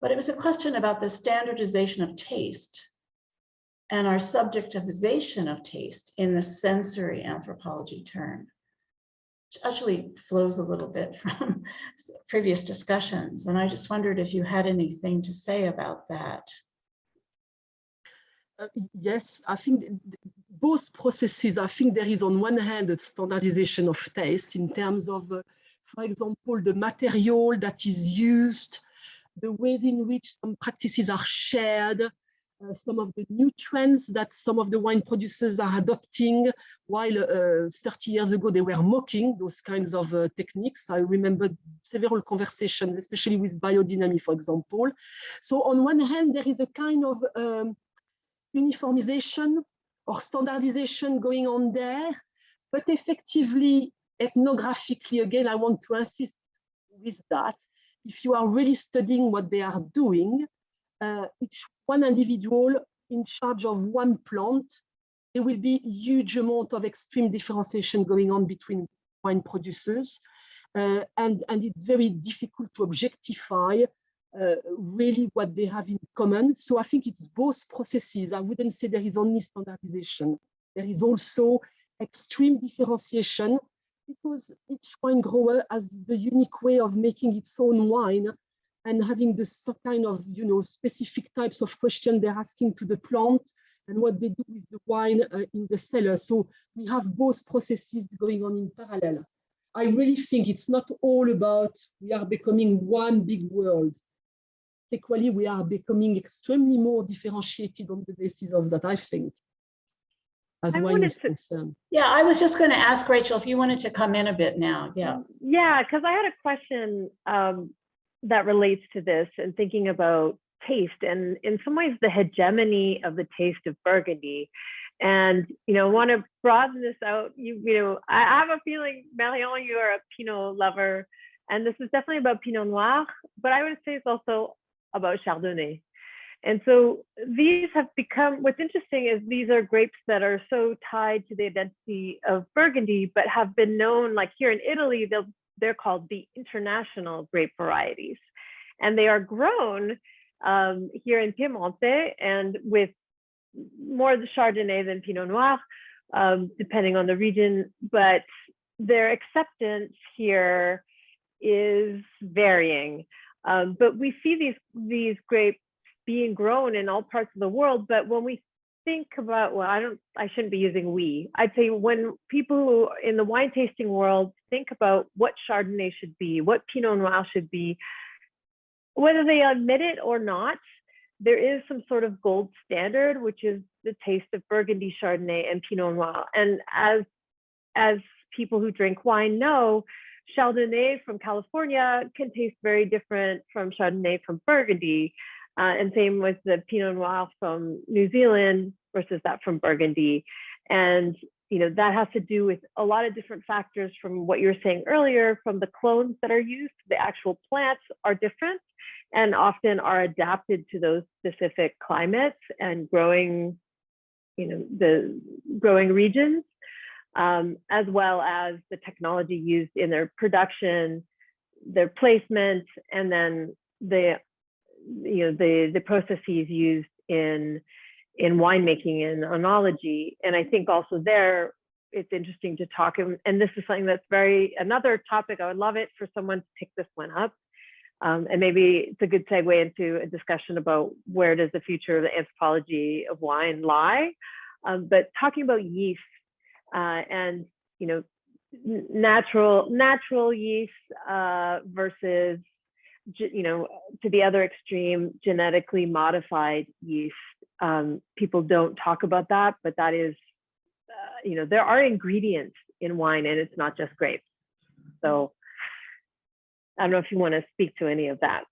but it was a question about the standardization of taste and our subjectivization of taste in the sensory anthropology turn, which actually flows a little bit from previous discussions. And I just wondered if you had anything to say about that. Yes, I think both processes, I think there is on one hand a standardization of taste in terms of, for example, the material that is used, the ways in which some practices are shared, some of the new trends that some of the wine producers are adopting, while 30 years ago they were mocking those kinds of techniques. I remember several conversations, especially with biodynamic, for example. So on one hand, there is a kind of uniformization or standardization going on there, but effectively, ethnographically, again, I want to insist with that. If you are really studying what they are doing, each one individual in charge of one plant, there will be huge amount of extreme differentiation going on between wine producers, and it's very difficult to objectify really what they have in common. So I think it's both processes. I wouldn't say there is only standardization. There is also extreme differentiation because each wine grower has the unique way of making its own wine and having this kind of, specific types of question they're asking to the plant and what they do with the wine in the cellar. So we have both processes going on in parallel. I really think it's not all about we are becoming one big world. Equally, we are becoming extremely more differentiated on the basis of that, I think, as wine is concerned. Yeah, I was just going to ask Rachel if you wanted to come in a bit now. Yeah. Yeah, because I had a question that relates to this and thinking about taste and in some ways the hegemony of the taste of Burgundy. And, want to broaden this out. I have a feeling, Marion, you are a Pinot lover, and this is definitely about Pinot Noir, but I would say it's also about Chardonnay. And so these have become, what's interesting is these are grapes that are so tied to the identity of Burgundy, but have been known, like here in Italy, they're called the international grape varieties. And they are grown here in Piemonte and with more the Chardonnay than Pinot Noir, depending on the region, but their acceptance here is varying. But we see these grapes being grown in all parts of the world. But when we think about, I shouldn't be using we. I'd say when people who in the wine tasting world think about what Chardonnay should be, what Pinot Noir should be, whether they admit it or not, there is some sort of gold standard, which is the taste of Burgundy, Chardonnay, and Pinot Noir. And as people who drink wine know, Chardonnay from California can taste very different from Chardonnay from Burgundy. And same with the Pinot Noir from New Zealand versus that from Burgundy. And that has to do with a lot of different factors from what you were saying earlier, from the clones that are used, the actual plants are different and often are adapted to those specific climates and growing, the growing regions. As well as the technology used in their production, their placement, and then the processes used in winemaking and oenology. And I think also there, it's interesting to talk, and this is something that's another topic. I would love it for someone to pick this one up. And maybe it's a good segue into a discussion about where does the future of the anthropology of wine lie. But talking about yeast, and natural yeast versus to the other extreme, genetically modified yeast. People don't talk about that, but that is there are ingredients in wine, and it's not just grapes. So I don't know if you want to speak to any of that.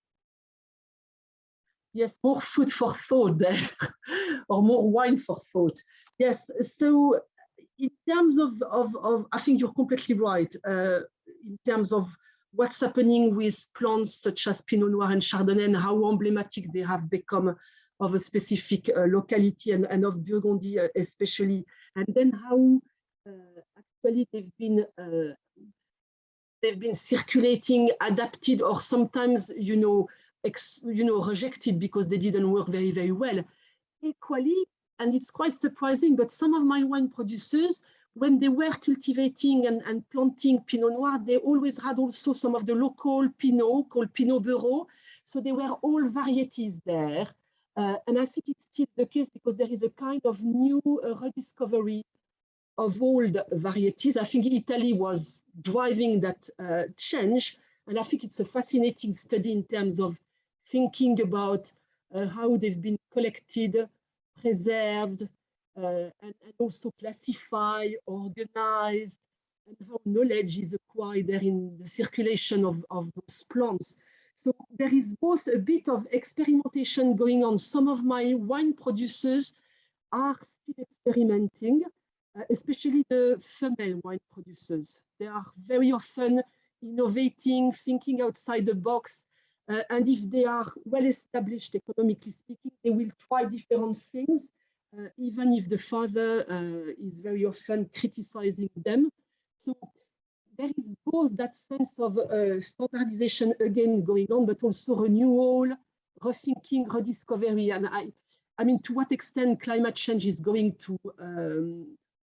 Yes, more food for thought there, or more wine for thought. Yes, so in terms of I think you're completely right. In terms of what's happening with plants such as Pinot Noir and Chardonnay and how emblematic they have become of a specific locality and of Burgundy especially, and then how actually they've been circulating, adapted, or sometimes rejected because they didn't work very, very well. Equally, and it's quite surprising, but some of my wine producers, when they were cultivating and planting Pinot Noir, they always had also some of the local Pinot called Pinot Bureau. So they were all varieties there. And I think it's still the case because there is a kind of new rediscovery of old varieties. I think Italy was driving that change. And I think it's a fascinating study in terms of thinking about how they've been collected, preserved, and also classified, organized, and how knowledge is acquired there in the circulation of those plants. So there is both a bit of experimentation going on. Some of my wine producers are still experimenting, especially the female wine producers. They are very often innovating, thinking outside the box, and if they are well established, economically speaking, they will try different things, even if the father is very often criticizing them. So there is both that sense of standardization again going on, but also renewal, rethinking, rediscovery. And I mean, to what extent climate change is going to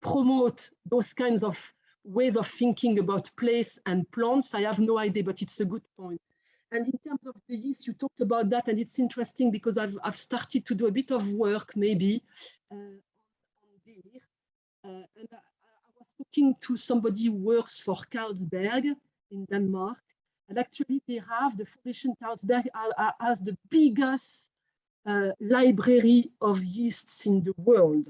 promote those kinds of ways of thinking about place and plants, I have no idea, but it's a good point. And in terms of the yeast, you talked about that, and it's interesting because I've started to do a bit of work maybe on beer. And I was talking to somebody who works for Carlsberg in Denmark, and actually they have, the Foundation Carlsberg has the biggest library of yeasts in the world,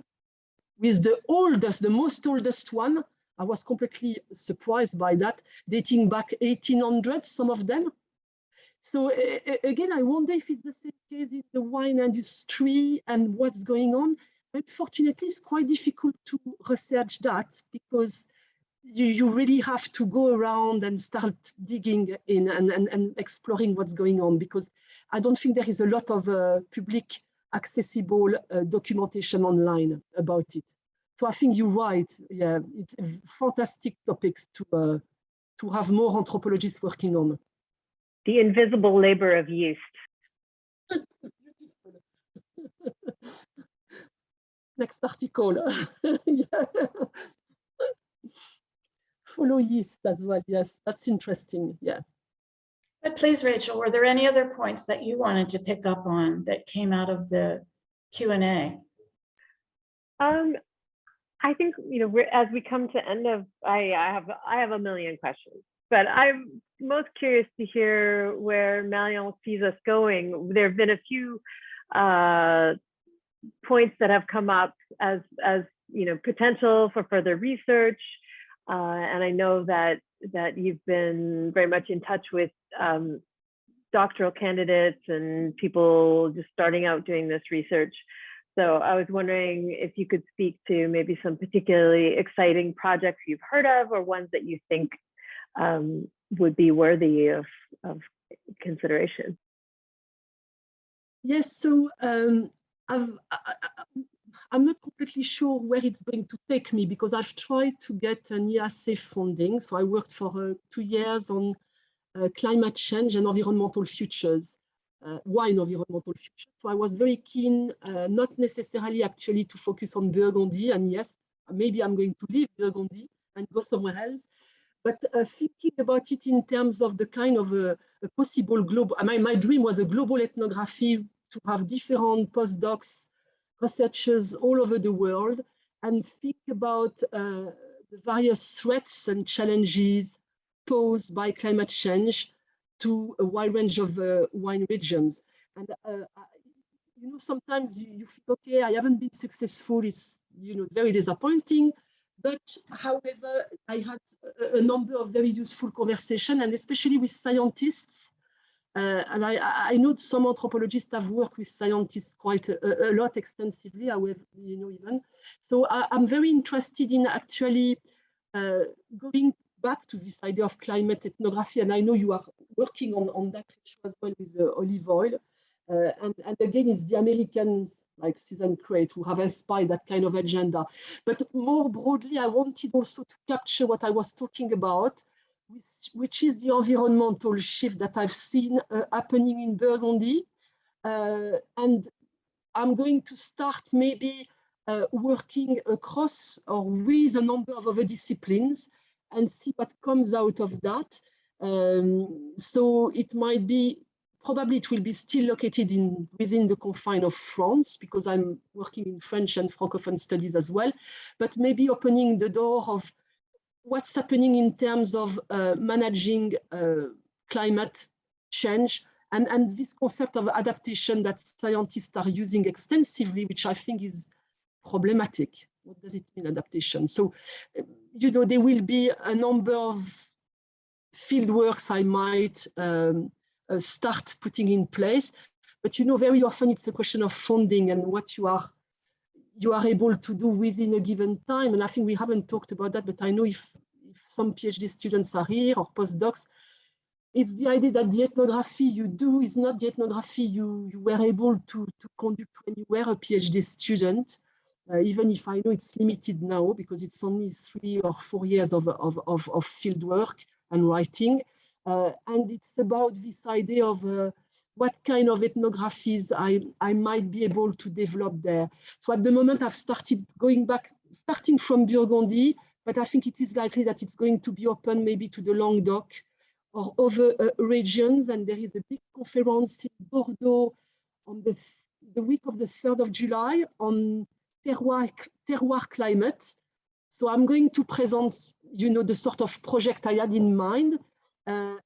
with the oldest, the most oldest one. I was completely surprised by that, dating back 1800, some of them. So again, I wonder if it's the same case in the wine industry and what's going on. Unfortunately, it's quite difficult to research that because you really have to go around and start digging in and exploring what's going on, because I don't think there is a lot of public accessible documentation online about it. So I think you're right. Yeah, it's fantastic topics to have more anthropologists working on. The invisible labor of yeast. Next article. Yeah. Follow yeast as well. Yes, that's interesting. Yeah. But please, Rachel, were there any other points that you wanted to pick up on that came out of the Q&A? I think, as we come to end of, I have a million questions, but I'm most curious to hear where Marion sees us going. There have been a few points that have come up as potential for further research, and I know that you've been very much in touch with doctoral candidates and people just starting out doing this research. So I was wondering if you could speak to maybe some particularly exciting projects you've heard of, or ones that you think would be worthy of consideration. Yes, so I'm not completely sure where it's going to take me, because I've tried to get an EAC funding. So I worked for 2 years on climate change and environmental futures, wine environmental futures. So I was very keen, not necessarily actually to focus on Burgundy, and yes, maybe I'm going to leave Burgundy and go somewhere else, but thinking about it in terms of the kind of a possible global, my dream was a global ethnography to have different postdocs, researchers all over the world, and think about the various threats and challenges posed by climate change to a wide range of wine regions. And sometimes you think, okay, I haven't been successful, it's very disappointing. But however, I had a number of very useful conversations, and especially with scientists. And I know some anthropologists have worked with scientists quite a lot extensively, however, even. So I'm very interested in actually going back to this idea of climate ethnography. And I know you are working on that as well with olive oil. And again, it's the Americans like Susan Crate who have inspired that kind of agenda. But more broadly, I wanted also to capture what I was talking about, which is the environmental shift that I've seen happening in Burgundy. And I'm going to start maybe working across or with a number of other disciplines and see what comes out of that. So it might be, probably it will be still located within the confine of France, because I'm working in French and Francophone studies as well, but maybe opening the door of what's happening in terms of managing climate change and this concept of adaptation that scientists are using extensively, which I think is problematic. What does it mean, adaptation? So, you know, there will be a number of field works I might start putting in place, but you know, very often it's a question of funding and what you are able to do within a given time. And I think we haven't talked about that, but I know if some PhD students are here or postdocs, it's the idea that the ethnography you do is not the ethnography you were able to conduct when you were a PhD student, even if I know it's limited now because it's only 3 or 4 years of field work and writing. And it's about this idea of what kind of ethnographies I might be able to develop there. So at the moment I've started going back, starting from Burgundy, but I think it is likely that it's going to be open maybe to the Languedoc or other regions. And there is a big conference in Bordeaux on the week of the 3rd of July on terroir climate. So I'm going to present, you know, the sort of project I had in mind and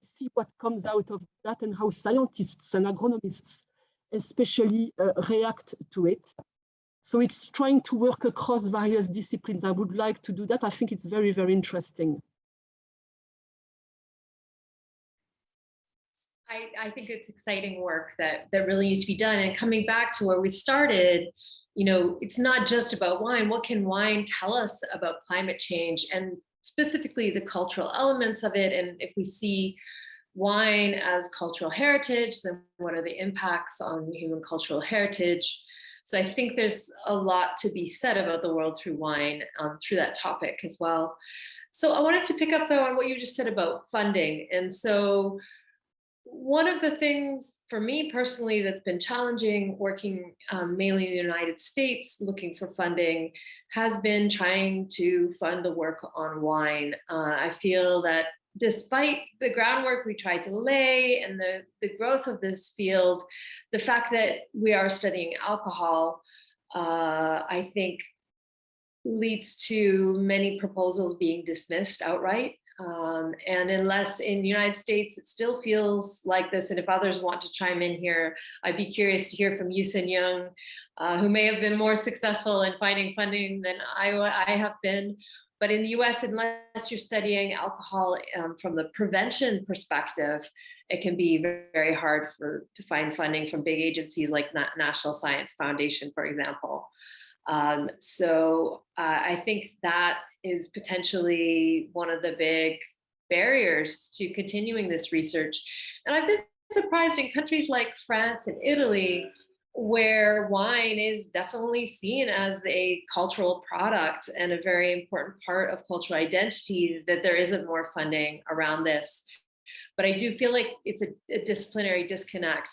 see what comes out of that and how scientists and agronomists especially react to it. So it's trying to work across various disciplines. I would like to do that. I think it's very, very interesting. I think it's exciting work that really needs to be done. And coming back to where we started, you know, it's not just about wine. What can wine tell us about climate change and specifically the cultural elements of it? And if we see wine as cultural heritage, then what are the impacts on human cultural heritage? So I think there's a lot to be said about the world through wine, through that topic as well. So I wanted to pick up though on what you just said about funding. And so one of the things for me personally that's been challenging working mainly in the United States looking for funding has been trying to fund the work on wine. I feel that despite the groundwork we tried to lay and the growth of this field, the fact that we are studying alcohol, I think leads to many proposals being dismissed outright. And unless in the United States, it still feels like this. And if others want to chime in here, I'd be curious to hear from Yusin Young, who may have been more successful in finding funding than I have been. But in the US, unless you're studying alcohol from the prevention perspective, it can be very hard to find funding from big agencies like National Science Foundation, for example. So I think that is potentially one of the big barriers to continuing this research. And I've been surprised in countries like France and Italy, where wine is definitely seen as a cultural product and a very important part of cultural identity, that there isn't more funding around this. But I do feel like it's a disciplinary disconnect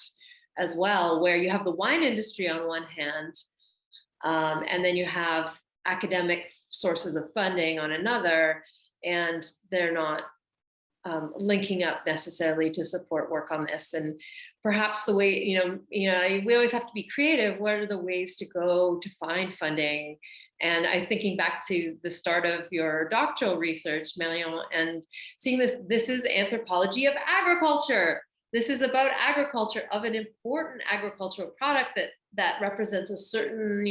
as well, where you have the wine industry on one hand, and then you have academic sources of funding on another, and they're not linking up necessarily to support work on this. And perhaps the way, we always have to be creative. What are the ways to go to find funding? And I was thinking back to the start of your doctoral research, Marion, and seeing this is anthropology of agriculture. This is about agriculture, of an important agricultural product that represents a certain,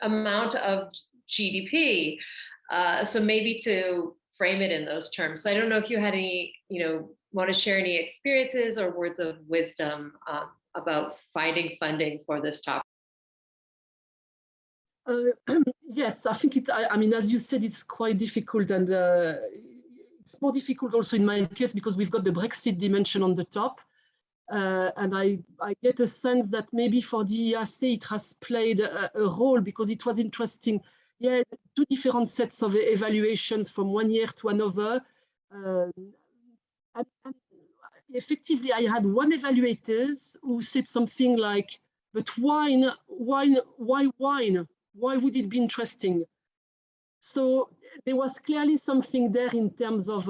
amount of GDP. So maybe to frame it in those terms. So I don't know if you had any, want to share any experiences or words of wisdom about finding funding for this topic. Yes, I think as you said, it's quite difficult, and it's more difficult also in my case because we've got the Brexit dimension on the top. And I get a sense that maybe for the EAC it has played a role, because it was interesting. Yeah, two different sets of evaluations from one year to another. And effectively, I had one evaluator who said something like, but why wine? Why would it be interesting? So there was clearly something there in terms of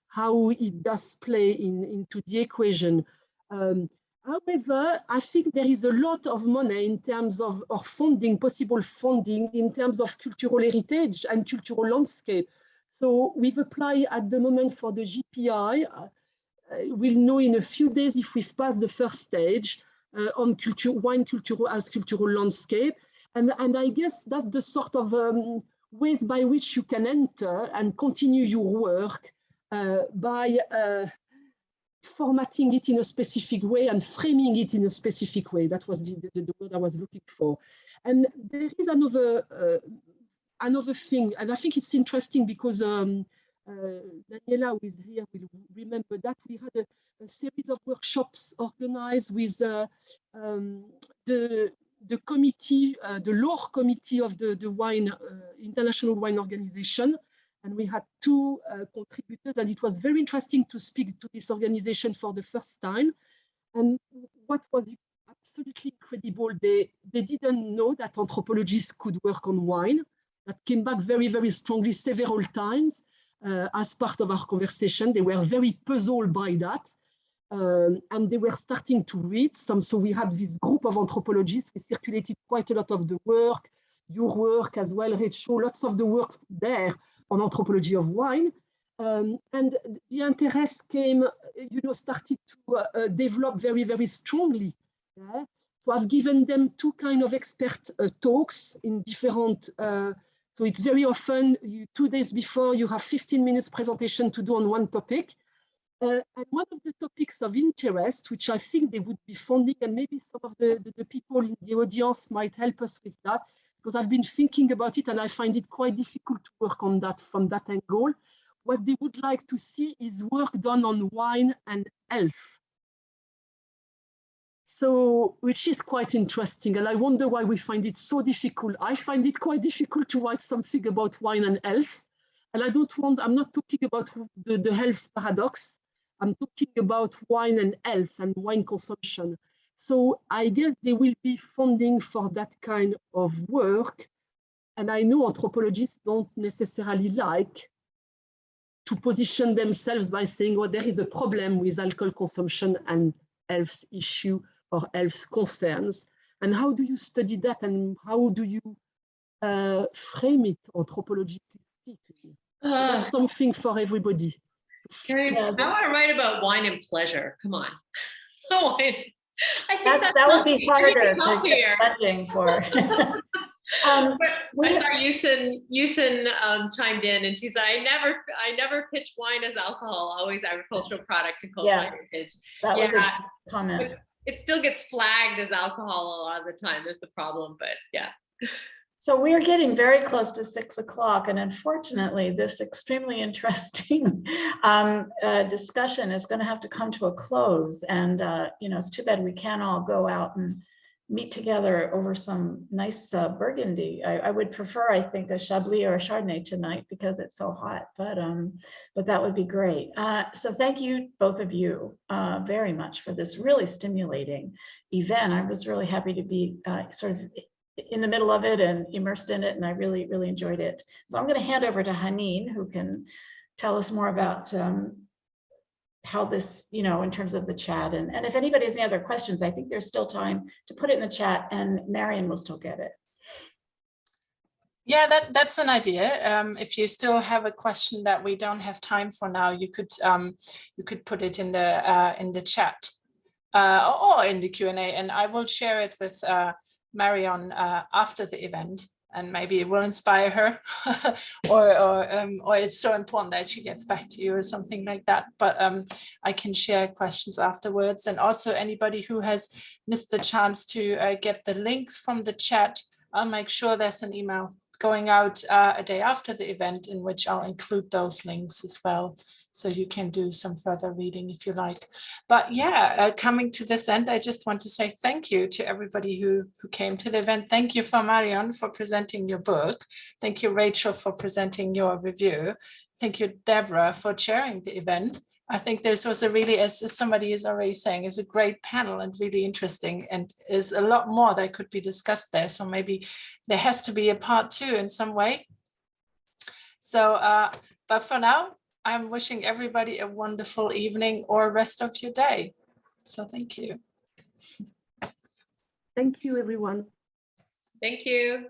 how it does play into the equation. However, I think there is a lot of money in terms of funding, possible funding in terms of cultural heritage and cultural landscape. So we've applied at the moment for the GPI. We'll know in a few days if we've passed the first stage on wine culture as cultural landscape. And I guess that's the sort of ways by which you can enter and continue your work by formatting it in a specific way and framing it in a specific way. That was the word I was looking for. And there is another thing, and I think it's interesting because Daniela, who is here, will remember that we had a series of workshops organized with the committee, the LOR committee of the wine, International Wine Organization. And we had two contributors, and it was very interesting to speak to this organization for the first time. And what was absolutely incredible, they didn't know that anthropologists could work on wine. That came back very, very strongly several times as part of our conversation. They were very puzzled by that. And they were starting to read some. So we had this group of anthropologists. We circulated quite a lot of the work, your work as well, Rachel, lots of the work there on anthropology of wine. And the interest came, started to develop very, very strongly. Yeah? So I've given them two kind of expert talks in different, so it's very often, 2 days before, you have 15 minutes presentation to do on one topic. And one of the topics of interest, which I think they would be funding, and maybe some of the people in the audience might help us with that, because I've been thinking about it and I find it quite difficult to work on that from that angle. What they would like to see is work done on wine and health. So, which is quite interesting. And I wonder why we find it so difficult. I find it quite difficult to write something about wine and health. And I'm not talking about the health paradox. I'm talking about wine and health and wine consumption. So I guess there will be funding for that kind of work. And I know anthropologists don't necessarily like to position themselves by saying, well, there is a problem with alcohol consumption and health issue or health concerns. And how do you study that? And how do you frame it anthropologically speaking? So that's something for everybody. Karen, I want to write about wine and pleasure. Come on. I think that would be harder to get funding for. I saw Yusin chimed in, and she said, I never pitch wine as alcohol, always agricultural product and cultural heritage. That was a comment. It still gets flagged as alcohol a lot of the time. That's the problem, but yeah. So we're getting very close to 6 o'clock, and unfortunately, this extremely interesting discussion is going to have to come to a close. And it's too bad we can't all go out and meet together over some nice Burgundy. I would prefer, I think, a Chablis or a Chardonnay tonight because it's so hot. But that would be great. So thank you, both of you, very much for this really stimulating event. I was really happy to be sort of in the middle of it and immersed in it, and I really, really enjoyed it. So I'm going to hand over to Haneen, who can tell us more about how this, in terms of the chat. And if anybody has any other questions, I think there's still time to put it in the chat, and Marion will still get it. Yeah, that's an idea. If you still have a question that we don't have time for now, you could put it in the chat or in the Q&A, and I will share it with Marion after the event, and maybe it will inspire her or it's so important that she gets back to you or something like that. But I can share questions afterwards, and also anybody who has missed the chance to get the links from the chat, I'll make sure there's an email going out a day after the event, in which I'll include those links as well. So you can do some further reading if you like. But yeah, coming to this end, I just want to say thank you to everybody who came to the event. Thank you for Marion for presenting your book. Thank you, Rachel, for presenting your review. Thank you, Deborah, for chairing the event. I think this was a really, as somebody is already saying, is a great panel and really interesting, and is a lot more that could be discussed there. So maybe there has to be a part 2 in some way. So, but for now, I'm wishing everybody a wonderful evening or rest of your day. So thank you. Thank you, everyone. Thank you.